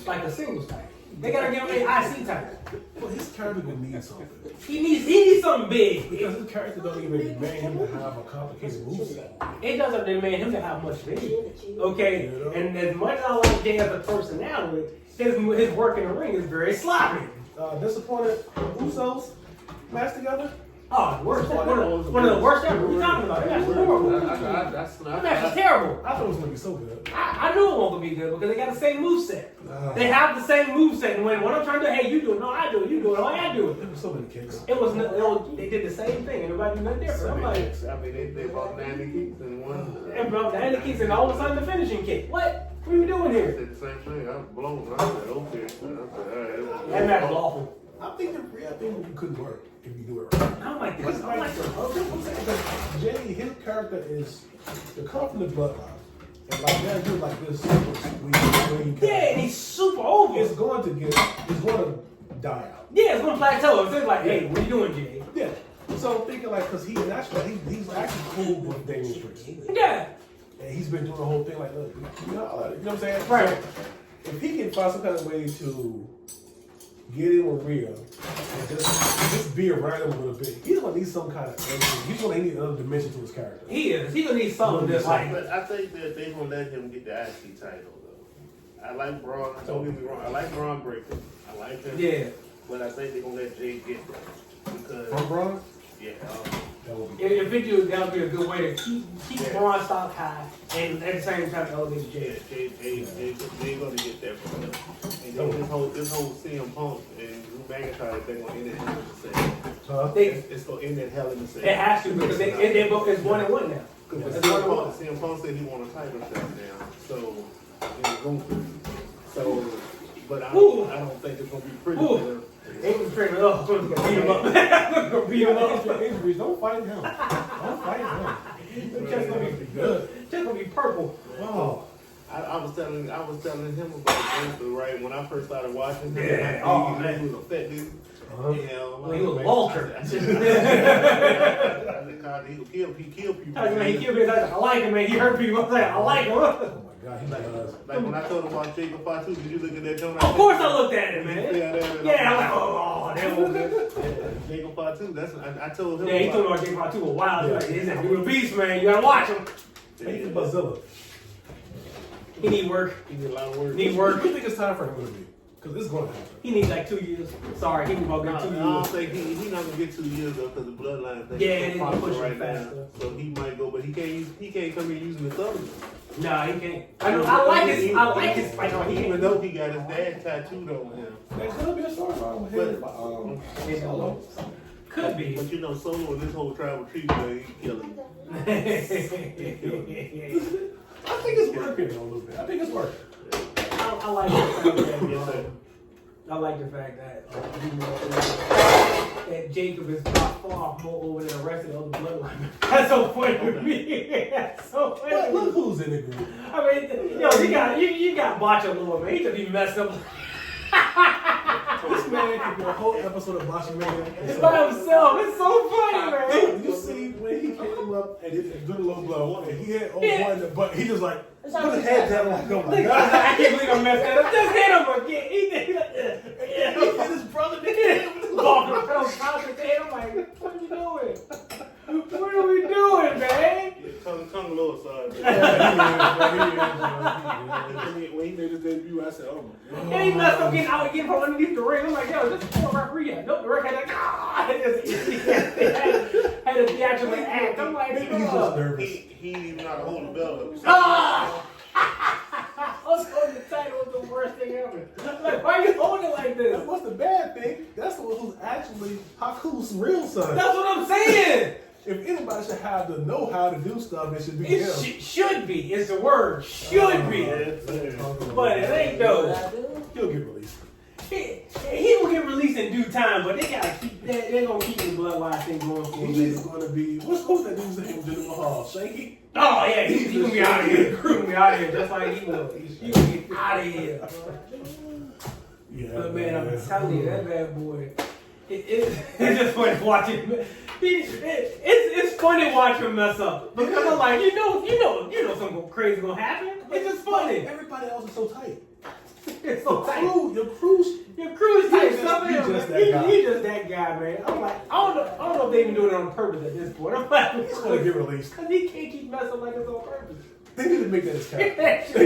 like a singles title. They gotta give him an IC title. Well, his character would need something He needs something big. because his character don't even demand him to have a complicated moveset. It doesn't demand him to have much vision. Okay? And as much as I like Jay as a personality, his work in the ring is very sloppy. Disappointed Usos match together. Oh, worst. One of the worst ever. What are you talking about? That match was horrible. That match was terrible. I thought it was gonna be so good. I knew it wasn't gonna be good because they got the same moveset. They have the same moveset, and when I'm trying to do, hey, you do it, no, I do it, you do it, no, I do it. There were so many kicks. They did the same thing, and nobody did nothing different. I'm like, I mean, they brought 90 kicks and one. and bro, the hand kicks, and all of a sudden the finishing kick. What? What are we doing I here? said the same thing. I was blown. I said, okay. I said, all right. That match was awful. I think the real thing could work if you do it right. I don't like this. I don't like this. Jay, his character is the come from the bloodline. And like they're doing like this when Yeah, and he's super over. it's going to die out. Yeah, it's gonna plateau. It's just like, hey, what are you doing, Jay? Yeah. So I'm thinking like, cause he's actually cool with Damien Priest. Yeah. And he's been doing the whole thing like, look, you know what I'm saying? Right. If he can find some kind of way to get in with Rhea and just be around him a little bit, he's gonna need some kind of energy. He's gonna need another dimension to his character. He is. He gonna need something that's like. But I think that they're gonna let him get the IC title though. I like Braun. Don't get me wrong. I like Braun Breaker. I like him. Yeah. but I think they're gonna let Jay get that because From Braun? yeah. That would be If it do, that would be a good way to keep Braun stock high and at the same time elevate Jay. They gonna get that from him. And then this whole CM Punk and Drew McIntyre thing gonna end in Hell in a Cell. It's gonna end in Hell in a Cell. It has to because they both is 1-1 now. Because It's 1-1. CM Punk said he want a title shot now, so it's going to. So, but I don't think it's gonna be pretty. They was training up. Gonna beat him up. Gonna beat him up. injuries. Don't fight him. Don't fight him. Just gonna be good. Just gonna be purple. Oh. I was telling him about Gunther, right? When I first started watching him, Yeah. he was a fat dude. Uh-huh. Well, he was a vulture. I said, God, he kill people. He killed me. I like him, man. He hurt people. I'm like, I like him. Oh my God, he does. Like when I told him about Jacob Fatu, did you look at that joint? Of course I looked at it, man. Yeah, I'm like, oh, that was good. Jacob Fatu. I told him. Yeah, he told me about Jake Fatu a while. He's like, you're a beast, man. You gotta watch him. He's a Bazilla. He need work. He need a lot of work. Need What work. do you think it's time for him to be? Because this is going to happen. He needs like 2 years. Sorry, he can go get 2 I don't years. think he's not gonna get 2 years though because the bloodline thing. Yeah, is he's so popular pushing right faster. now. So he might go, but he can't come in using the thumbs. Nah, he can't. I like his fight on Even him. though he got his dad tattooed on him. There's going to be a storyline with him. Solo. Could be. But you know, Solo in this whole tribal treatment, man, he killing. I think it's working a little bit. I think it's working. I like the fact that, I like the fact that that Jacob is by far more over than the rest of the other bloodline. That's so funny to me. That's so funny. But look who's in the group. I mean, you got Botcha Lord, man. He just be messed up. This man could do a whole episode of Boston Man. It's by himself. It's so funny, man. You see when he came up and did a low blow and he had one in the butt, he just like put his head down like, oh my I God. can't believe I messed that up. Just hit him again. He did like, He hit his brother in the head with his I'm like, what are you doing? What are we doing, man? Tongue low side. When he made his debut, I said, oh my God. And he messed up getting out again from underneath the ring. I'm like, yo, this is poor referee. Nope, the ref had like, had to theatrically act. I'm like, Maybe he's just nervous. He didn't even know how to hold the belt up. Us holding the title was the worst thing ever. Like, why are you holding it like this? What's the bad thing? That's the one who's actually Haku's real son. That's what I'm saying. If anybody should have to know how to do stuff, it should be him. It should be. It's the word. Should be. But it ain't though. He'll get released. He will get released in due time, but they gotta keep. They're gonna keep the bloodline thing going for him. He's going to be. What's that dude's name? Jinder Mahal. Shanky? Oh yeah, he's gonna be out of here. He's gonna be out of here just like he was. He's gonna get out of here. Yeah. But man, I'm telling you, that bad boy. It's just funny watching. It's funny watching him mess up because I'm like, you know, something crazy gonna happen. It's just funny. Everybody else is so tight. It's so tight. Your crew is tight. He's Just that guy, man. I'm like, I don't know if they even do it on purpose at this point. I'm like, he's going to get released. because he can't keep messing up like it's on purpose. They need to make that his character.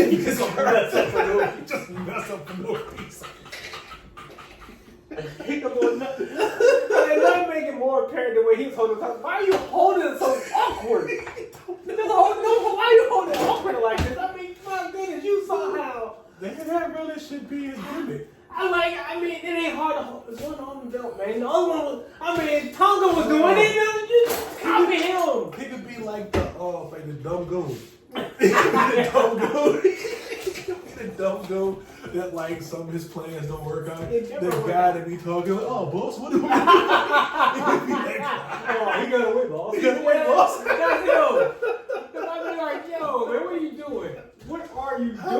He just mess up for no reason. Just mess up for no reason. He could go nuts. And that make it more apparent the way he was holding the top. Why are you holding it so awkward? Why are you holding it awkward like this? I mean, my goodness, you somehow. That really should be his gimmick. I mean, it ain't hard to hold. It's one on the belt, man. The other one was, Tonga was doing it. You just copy him. He could be like the dumb goon. The dumb goon that like some of his plans don't work out. The guy that be talking like, oh boss, what do we do? He got a win, boss. He got a win, boss. That's yo. Cause I be like, yo, man, what are you doing? What are you How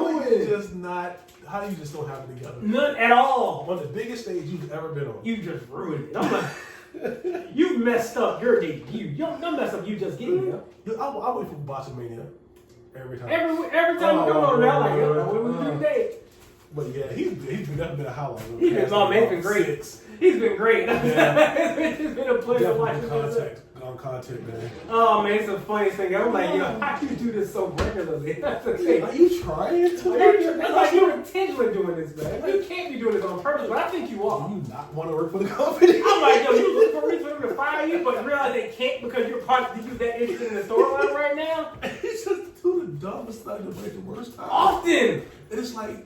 do you just don't have it together? None at all. On the biggest stage you've ever been on. You just ruined it. I'm like, you messed up your debut. You don't mess up. You just getting there. I wait for Boston Mania every time. Every time you come on, now like, yo, what was your day? But yeah, he's been a highlight. He's been great. He's been great. Yeah. It's been a pleasure watching this. on content, man. Oh man, it's the funniest thing. I'm like, yo, how do you do this so regularly? That's the thing. Are you trying to? It's like you're intentionally doing this, man. You can't be doing this on purpose, but I think you are. Do you not want to work for the company? I'm like, yo, you look for a reason for them to fire you, but realize they can't because you're part of that interested in the storyline right now. It's just do the dumbest stuff to make the worst time. Often. It's like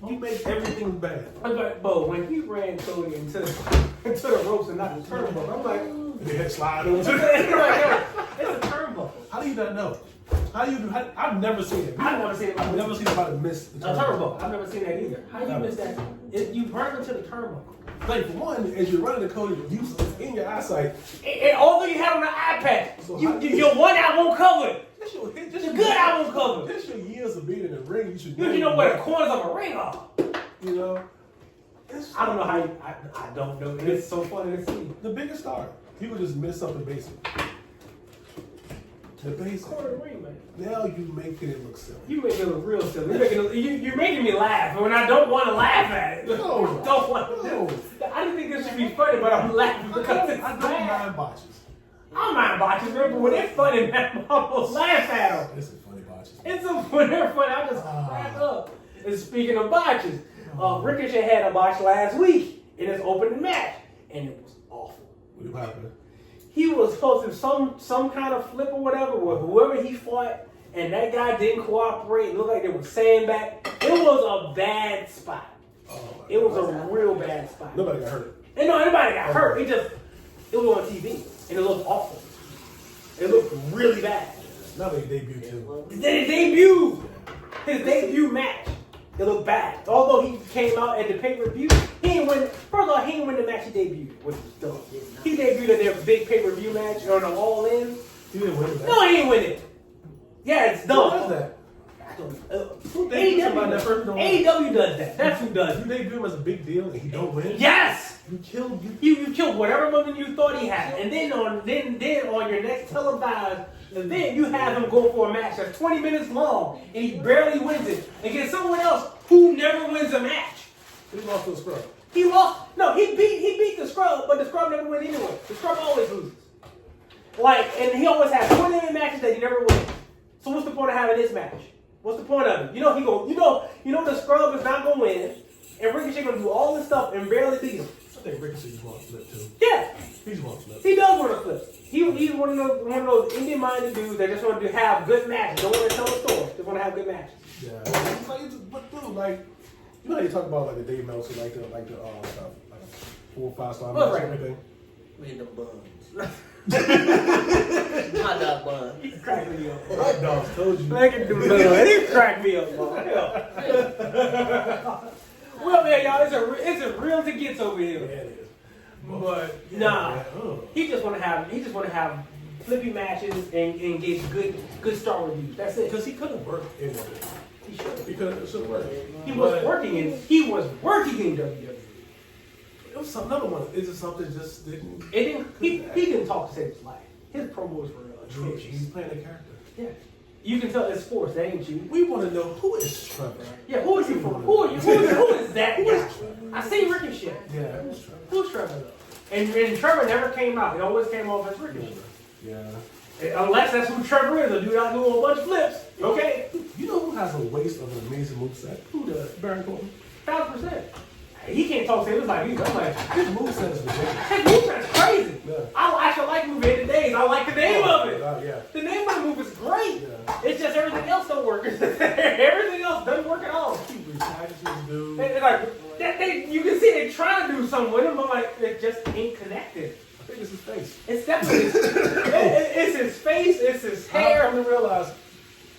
you make everything bad. But when he ran Cody into the ropes and not the turnbuckle, I'm like, They had slide over. it's a turnbuckle. How do you not know? How do you? I've never seen it. I've never seen it. I've never seen anybody miss the A turnbuckle. I've never seen that either. How do you miss that? You run into the turnbuckle. Like for one, as you're running the code, you're useless in your eyesight. And although you have on the iPad, So your one eye won't cover it. That's your hit. The good eye won't cover it. That's your years of being in the ring. You should. You know where the corners of a ring are. You know. I don't know how you. I don't know. It's so funny to see. The biggest star. People just miss something basic. The basic. Corner of the ring, man. Now you making it look silly. You make it look real silly. You're making me laugh when I don't want to laugh at it. No. I don't want to. No. I didn't think this should be funny, but I'm laughing because it's I don't bad. mind botches. I mind botches, man, but when they're funny, man, I almost laugh at them. It's a funny botches. When they're funny, I just crack up. And speaking of botches, Ricochet had a botch last week in his opening match, and it was awful. What happened? He was supposed to some kind of flip or whatever with whoever he fought, and that guy didn't cooperate. It looked like they were sandbag. It was a bad spot. Oh, It was a real bad spot. nobody got hurt. And no, anybody got hurt. It was on TV, and it looked awful. It looked really bad. Now they debuted too. His debut match, it looked bad. Although he came out at the pay-per-view, he didn't win. First of all, he didn't win the match he debuted, which was dumb. He debuted at their big pay-per-view match on the All In. He didn't win that. No, he didn't win it. Yeah, it's dumb. Who does that? I don't Who debuted somebody that first don't win? AEW does that. That's who does You it. debut him as a big deal and he don't win? Yes! You killed you. You killed whatever woman you thought he had. And then on your next televised event, you have him go for a match that's 20 minutes long and he barely wins it against someone else who never wins a match. He lost to a scrub. He lost. No, he beat the scrub, but the scrub never win anyway. The scrub always loses. And he always has 20-minute matches that he never wins. So what's the point of having this match? What's the point of it? You know the scrub is not gonna win, and Ricochet gonna do all this stuff and barely beat him. I think Ricochet just wants to flip too. Yeah, He just wants to flip. he does want to flip. He's one of those Indian-minded dudes that just want to have good matches. Don't want to tell a story. Just want to have good matches. Yeah. It's like, but dude, like, you know how you talk about like the Dave Meltzer, like the 4 or 5 star match and everything. With the buns. Hot dog bun. He cracked me up. Hot dogs told you. Look at the blood. He cracked me up, bro. Well, man, y'all, it's a real to gets over Yeah, here. it is. But nah, he just want to have flippy matches and get good star reviews. That's it. Because he could have worked in it. He should. He could have worked. He was working in WWE. It was another one. It's just something just didn't. He didn't talk to save his life. His promos were atrocious. He's playing a character. Yeah. You can tell it's forced, that ain't you. We want to know who is Trevor. Yeah, who is he from? Who is that guy? I see Ricochet. Yeah, who's Trevor? Who's Trevor though? And Trevor never came out. It always came off as Ricochet. Yeah. Unless that's who Trevor is, a dude out doing a whole bunch of flips. Okay. You know who has a waste of an amazing moveset? Who does? Baron Corbin. 1,000%. He can't talk to him like me. I'm like, His moveset is ridiculous. his moveset's crazy. Yeah. I actually like moving in the days. I like the name of it. Yeah. The name of the move is great. Yeah. It's just everything else don't work. Everything else doesn't work at all. He repackages dude. It's like you can see they trying to do something with him, but like it just ain't connected. I think it's his face. It's definitely it's his face, it's his hair. I realize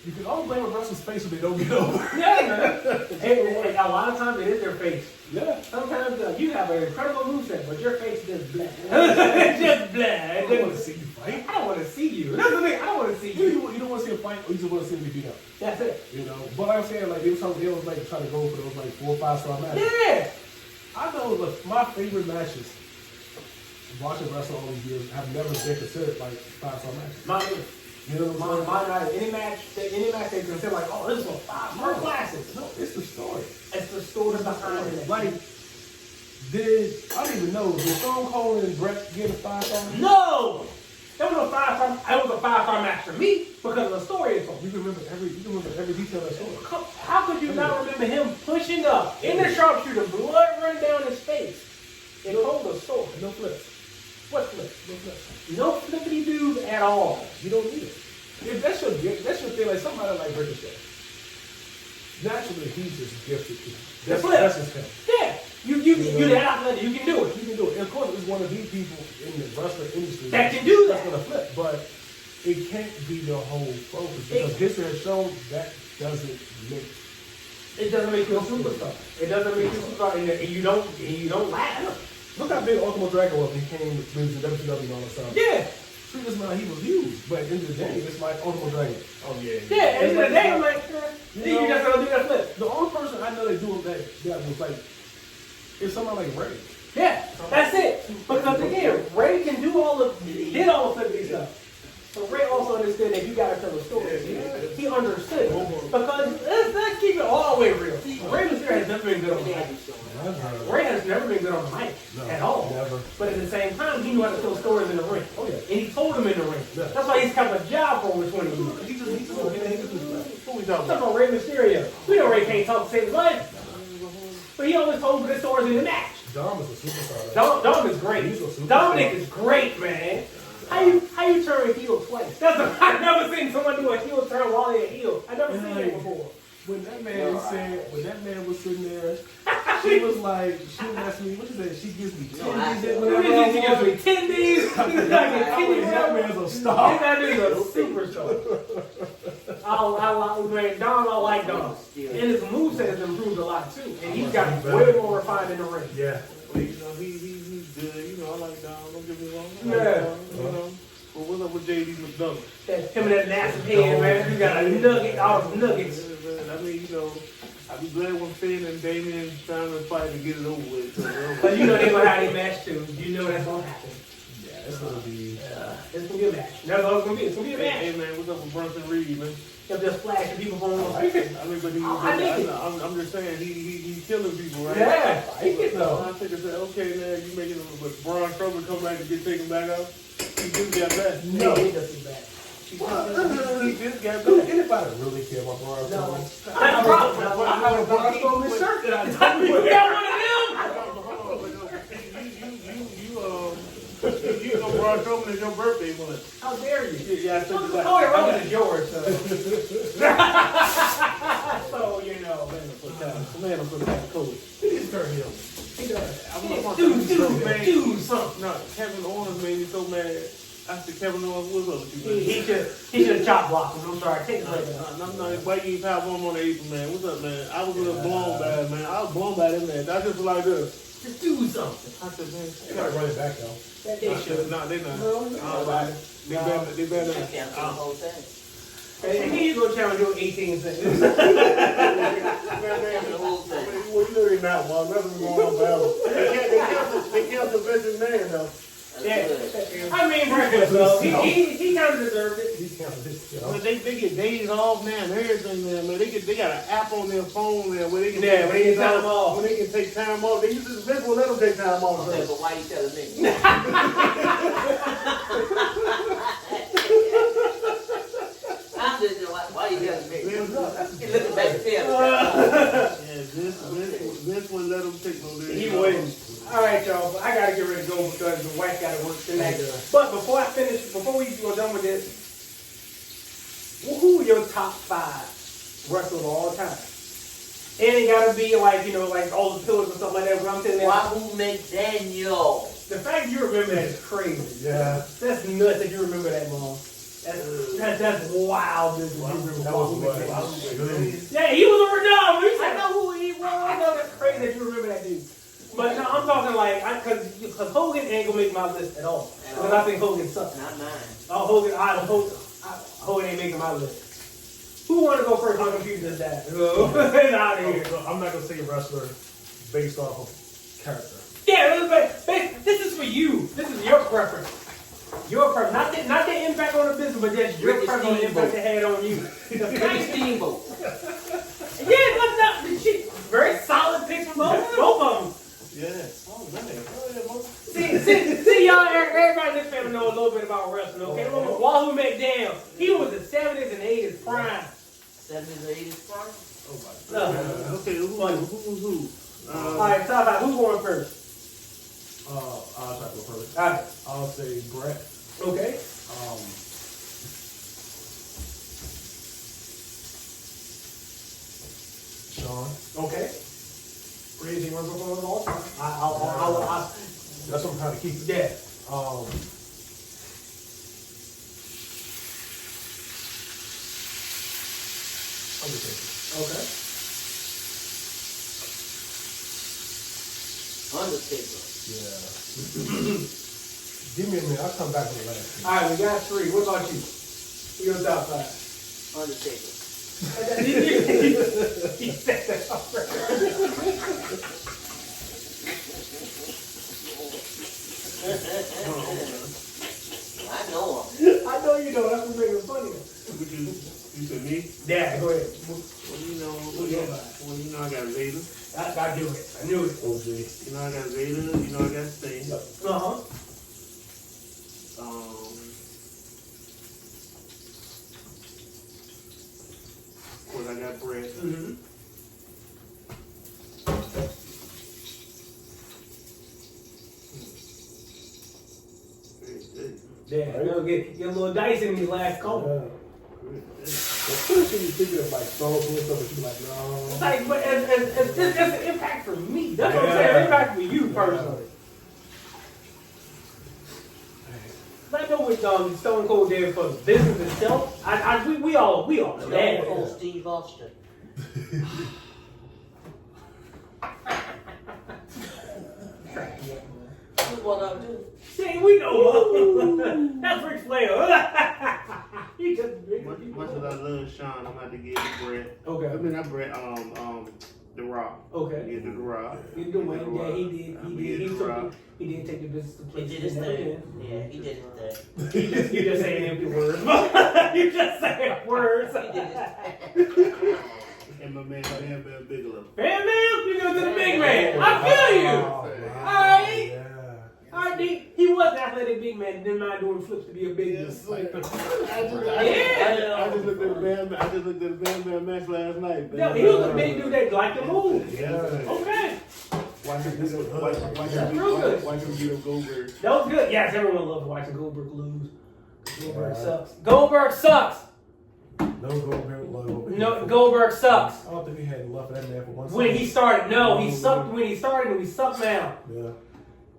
you can all blame a wrestler's face if they don't get over. Yeah, man. And a lot of times it is their face. Yeah. Sometimes you have an incredible moveset, but your face is just blah. It's just blah. I don't want to see you fight. I don't want to see you. That's the thing. I don't want to see you. You don't want to see a fight, or you just want to see him get beat up. That's it. You know. But I'm saying, like, they was like trying to go for those like 4 or 5 star matches. Yeah. I know my favorite matches watching wrestling all these years have never been considered like 5 star matches. Mine. You know what I'm saying? Mine not any match they consider like, oh, this is a 5-star classic. No, it's the story. It's the story behind it. Like, I don't even know, did Stone Cold and Brett get a 5 star? No! That was a 5-star. That was a 5-star match for me because of the story it told. You can remember every detail of that story. How could you not remember him pushing up in the sharpshooter, blood running down his face? It told a story. No flips. What flip? No flips. No flippity doos at all. You don't need it. If that's your thing, like somebody like Ricochet. Naturally, he's just gifted. That's his thing. Yeah. You the athlete, you can do it. You can do it. And of course, it's one of these people in the wrestling industry That can do that. That's gonna flip, but it can't be your whole focus because history has shown that doesn't make. It doesn't make you a superstar. It doesn't make you a superstar, and you don't laugh. Look how big Ultimate Dragon was when he came to WCW and all that stuff. Yeah. Treat this man, he was huge, but at the end of the day, it's like Ultimate Dragon. Oh yeah. Yeah. At the end of the day, I'm like, you just gonna do that flip. The only person I know that do that was like, is somebody like Ray. Yeah, that's it. Because again, Ray can do did all the flippity stuff. So Ray also understood that you gotta tell a story. He understood it. Because let's keep it all the way real. Ray Mysterio has never been good on the mic. Ray has never been good on the mic at all. Never. But at the same time, he knew how to tell stories in the ring. Oh yeah. And he told them in the ring. Yeah. That's why he's kept a job for over 20 years. He just who we talking Talking about Ray Mysterio. We know Ray can't talk to save his life. But he always told good stories in the match. Dom is a superstar. Dom is great. He's a superstar. Dominic is great, man. How you turn a heel twice? I've never seen someone do a heel turn while they're a heel. I've never seen that before. When that man was sitting there, she was asking me, what is that? She gives me tendies. She gives me tendies. He's like That man's a star. That is a superstar. I like Dom. And his moveset has improved a lot too. And he's got way more refined in the ring. Yeah. Well, he's good. I like Dom. Don't get me wrong. Yeah. But what's up with JD McDonough? Him and that nasty head, man. You got a nugget, all the nuggets. I mean, I'd be glad when Finn and Damien trying to fight to get it over with. But you know they're gonna have their match too. You know that's gonna happen. Yeah, it's gonna be. It's gonna be a match. That's all it's gonna be. It's gonna be a match. Hey man, what's up with Bronson Reed, man? They'll just flashing people from the I mean, but I'm just saying he's killing people, right? Yeah, I get though. I think I said, okay, man, you making him, but Braun Strowman come back and get taken back out. He just got back. No, he doesn't back. He just got Do back. anybody really care about Braun Strowman? I have a Braun Strowman shirt that I got. You got one of You know Braun Strowman is your birthday month. them? How dare you? Yeah, I took it back. Oh, it was yours, so. So, you know, Man, I'm putting that coat. He needs to turn heel. he does. Do something. No, Kevin Owens made me so mad. I said, Kevin Owens, what's up with you, man? He should have chop blocked him. I'm sorry. Take it right now. No, why you ain't power bomb on the apron, man? What's up, man? I was a little blown by it, man. I was blown by that, man. I just was like this. Just do something. I said, man, They might run it back though. They should. No, they not. No, They better. I can't do the whole thing. And he is going to challenge you 18 seconds. The whole thing. Well, you know they not, man. Nothing's going on forever. They canceled Vince's man, though. Yeah. I mean, breakfast, though. He kind of deserved it. He's counting his stuff. But they get days off now and everything, man. They got an app on their phone there where they can Yeah, when they can time off. When they can take time off. They used to Vince will let them take time off. Okay, Man. but why you telling me? I'm just why you telling me? You looking back at Yeah, Vince wouldn't let them take no days. He wouldn't. All right, y'all. I gotta get ready to go because the wife gotta work tonight. But before we go done with this, who are your top 5 wrestlers of all time? And it gotta be like like all the pillars and stuff like that. But I'm telling you, Wahoo McDaniel. the fact you remember that is crazy. Yeah. That's nuts that you remember that, Mom. That's wild. That you remember Wahoo McDaniel. Yeah, he was a Ronaldo. I know who he was. I know that's crazy that you remember that dude. But no, I'm talking like, because Hogan ain't gonna make my list at all. Because I think Hogan sucks. Not mine. Hogan ain't making my list. Who want to go first on computer this that? It's out of here. I'm not gonna say wrestler based off of character. Yeah, this is for you. This is your preference. Your preference. Not the impact on the business, but just your Ricky preference on the impact it had on you. Frank Steamboat. Yeah, very solid picks from both of them. Yeah. Oh, man. Oh, yeah, See, y'all, everybody in this family know a little bit about wrestling, okay? Wahoo McDaniel, he was the 70s and 80s prime. 70s or 80s prime? Oh my God. Okay, who? All right, talk about who's going first. I'll try to go first. All right. I'll say Brett. Okay. Sean. Okay. Crazy one performance all time. That's what I'm trying to keep. Yeah. Undertaker. Okay. Undertaker. Yeah. Give me a minute. I'll come back with the last two. All right, we got 3. What about you? Who your top 5? Undertaker. He said that already. I know him. I know you know. That's what makes it funny. You said me? Yeah, go ahead. Well, you know, I got Vader. I knew it. I knew it. OG. You know, I got Vader. You know, I got Sting. Uh-huh. Of course, I got Brett. Mm-hmm. Yeah, you know, get a little dicey in these last couple. Especially you thinking of like Stone Cold stuff, but you like, no. It's like, but it's an impact for me. That's what I'm saying. An impact for you personally. I know what Stone Cold did for the business itself. We all know Stone that. Cold Steve Austin. That's what I do. See, we know. That's Ric Flair. He just Much as I love Sean, I'm about to give you Brett. Okay. I mean, not Brett. The Rock. Okay. Yeah, the Rock. He did win. Yeah, he did. He did take the business to He places did his he never thing. did. Yeah, he did his thing. You just saying empty words. You just saying words. He did his thing. And my man Bam Bam Bigelow. Bam, you go to the big man. I feel you. All right. Yeah. All right, he was an athletic big man. Didn't mind doing flips to be a big man. I just looked at the Bam Bam match last night. No, he was a big dude that liked to move. Yeah. Okay. Watch him beat up Goldberg. That was good. Yes, everyone loves watching Goldberg lose. Goldberg sucks. Goldberg sucks. No Goldberg logo. No, Goldberg sucks. I don't think he had enough of that man for one When he started, no, he sucked when he started, and we sucked now. Yeah.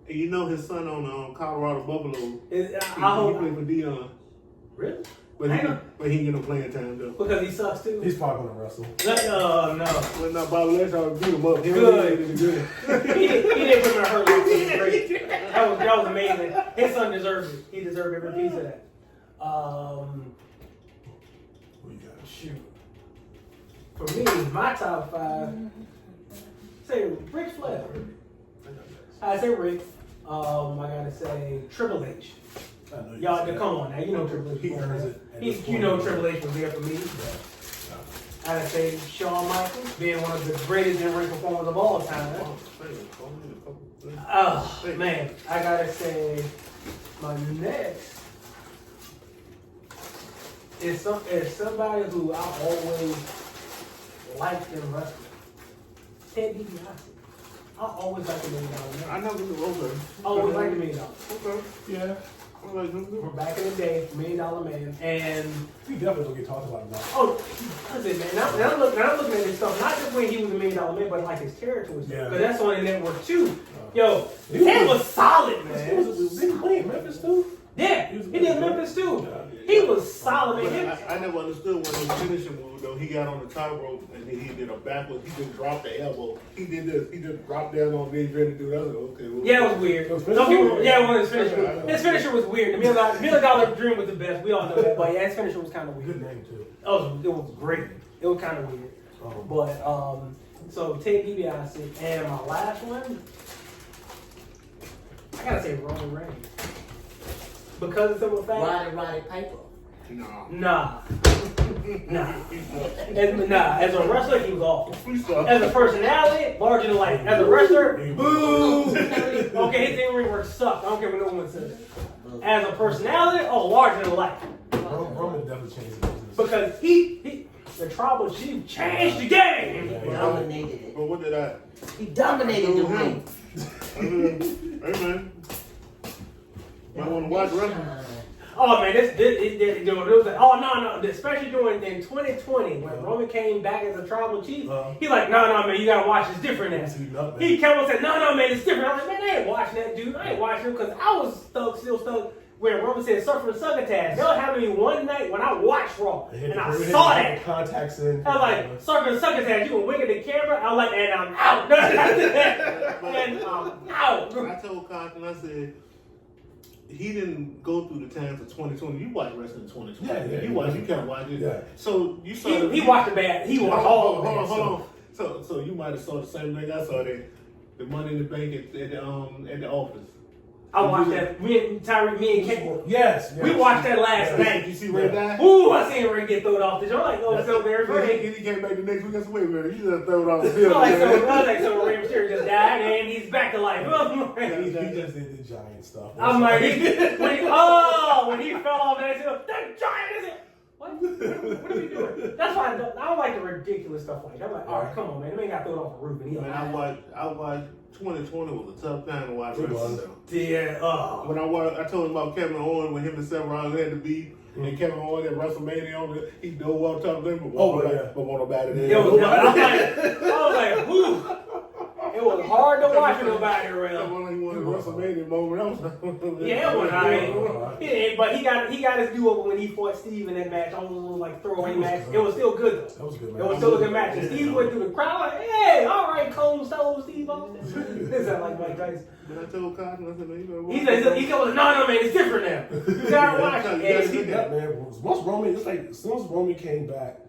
And you know his son on Colorado Buffalo. I He hope. played for Dion. Really? But he ain't get no playing time though. Because he sucks too. He's probably gonna wrestle. No. Well, now Bob Lesnar beat him up. Good. Good. he didn't put him in a hurt like that. Great. That was amazing. His son deserved it. He deserved every piece of that. Who you got? Shoot. For me, my top 5. Say Ric Flair. I say Rick. I gotta say Triple H. Y'all, come on now. You know Triple H. He earns it. You know Triple H was there for me. I gotta say Shawn Michaels, being one of the greatest in-ring performers of all time. Oh man, I gotta say my next is somebody who I always liked in wrestling. Ted DiBiase. I always liked the $1 Million Man. I never knew over. I always liked the $1 Million. Okay. Yeah. I like him too. From back in the day, $1 Million Man, and He definitely don't get talked about enough. listen, man. Now I'm looking at this stuff. Not just when he was $1 Million Man, but like his territory stuff. Yeah. Because that's on the network too. Yo, Ted was solid, man. Did he play in Memphis too? Yeah, he did Memphis too. He was solid, man. I never understood when his finishing move though. He got on the top rope and then he did a backwards. He just dropped the elbow. He did this. He just dropped down on me ready to do that. I was like, okay. Well, Yeah, it was weird. Some people, yeah, it was his finisher. His finisher was weird. The $1 Million Dream was the best. We all know that. But yeah, his finisher was kind of weird. Good name too. It was great. It was kind of weird. But so Ted DiBiase, and my last one, I gotta say Roman Reigns. Because of simple fact. Roddy Piper. Nah. Nah. As a wrestler, he was awful. Freestyle. As a personality, larger than life. As a wrestler, boo. Okay, his in-ring work sucked. I don't care what no one says. As a personality, larger than life. Roman definitely changed the business. Because the tribal chief changed the game. He dominated it. But what did I? He dominated the ring. Hey man, might want to watch wrestling. Oh man, especially during in 2020 when Roman came back as a tribal chief, he like, no, man, you gotta watch this different now. He kept on saying, no, man, it's different. I'm like, man, I ain't watching that dude. I ain't watching him because I was still stuck where Roman said suffer from succotash. That happened to me one night when I watched Raw and I saw that. Contacts in. I was like, suffer from succotash. You can wink at the camera. I was like, and I'm out. And I'm out. I told Compton, I said, he didn't go through the times of 2020. You watch wrestling in 2020. Yeah, You can't watch it. Yeah. So you saw He watched the bad. He watched all of it. Hold on. So you might have saw the same thing I saw the Money in the Bank at the office. I watched that. Me and Ken. Yes. We watched that last night. You see Ray die? Ooh, I seen Ray get thrown off the show. I'm like, oh, so very great. He came back the next week. I said, wait a minute, you just throw it off the I field. like so Ray Mysterio just died and he's back to life. He just did the giant stuff. I'm like, when he fell off and I said, that giant is it? What are we doing? That's why I don't like the ridiculous stuff like that. I'm like, all right, come on, man. The man got thrown off the roof and he Man, I watched 2020 was a tough time to watch wrestling. Yeah. When I told him about Kevin Owens when him and Seth Rollins had to beat, and Kevin Owens at WrestleMania on it, he dove on top of them, but won't nobody there. I was like, whew. It was hard to watch nobody around. That was like one of the WrestleMania moments. Yeah, it was alright. But he got his do over when he fought Steve in that match. All those little like throwaway match. It was still good though. That was a good match. It was still a good match. And Steve went through the crowd like, hey, all right, Cold Stone Steve. This is like Mike Tyson. But I told Cotton, I said, man, you better watch He goes, no, man, it's different now. You gotta watch it. Man. Once Roman, it's like as soon as Roman came back,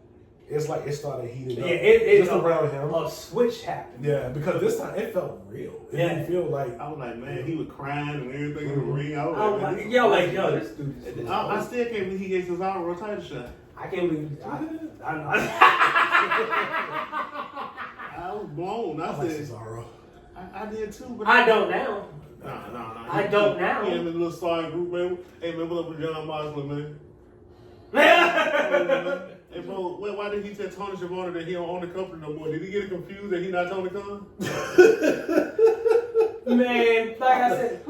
it's like it started heating up. It just around him. A switch happened. Yeah, because this time it felt real. It didn't feel like I was like, man, he was crying and everything in the ring. I was like, yo, this dude. I still can't believe he gave Cesaro a title shot. I can't believe. I was blown. I like said, Cesaro. I did too. But I don't now. No. I don't now. He in the little side group, man. Hey, man, what up with John Mosley, man? Hey, bro, why did he tell Tony Schiavone that he don't own the company no more? Did he get confused that he not Tony Khan? Man, like I said,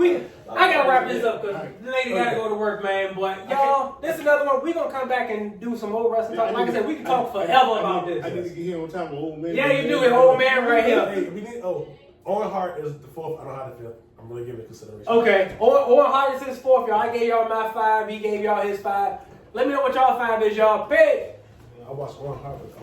I gotta wrap this up because the lady gotta go to work, man. But y'all, this is another one. We're gonna come back and do some more wrestling talk. Like I said, we can talk forever about this. I need to get here on time with old man. Yeah, you do it, old man, right here. Hey, we need. Owen Hart is the fourth. I don't know how to feel. I'm really giving it consideration. Okay, Owen Hart is his fourth, y'all. I gave y'all my 5. He gave y'all his 5. Let me know what y'all 5 is, y'all. Big. I watched Owen Hart with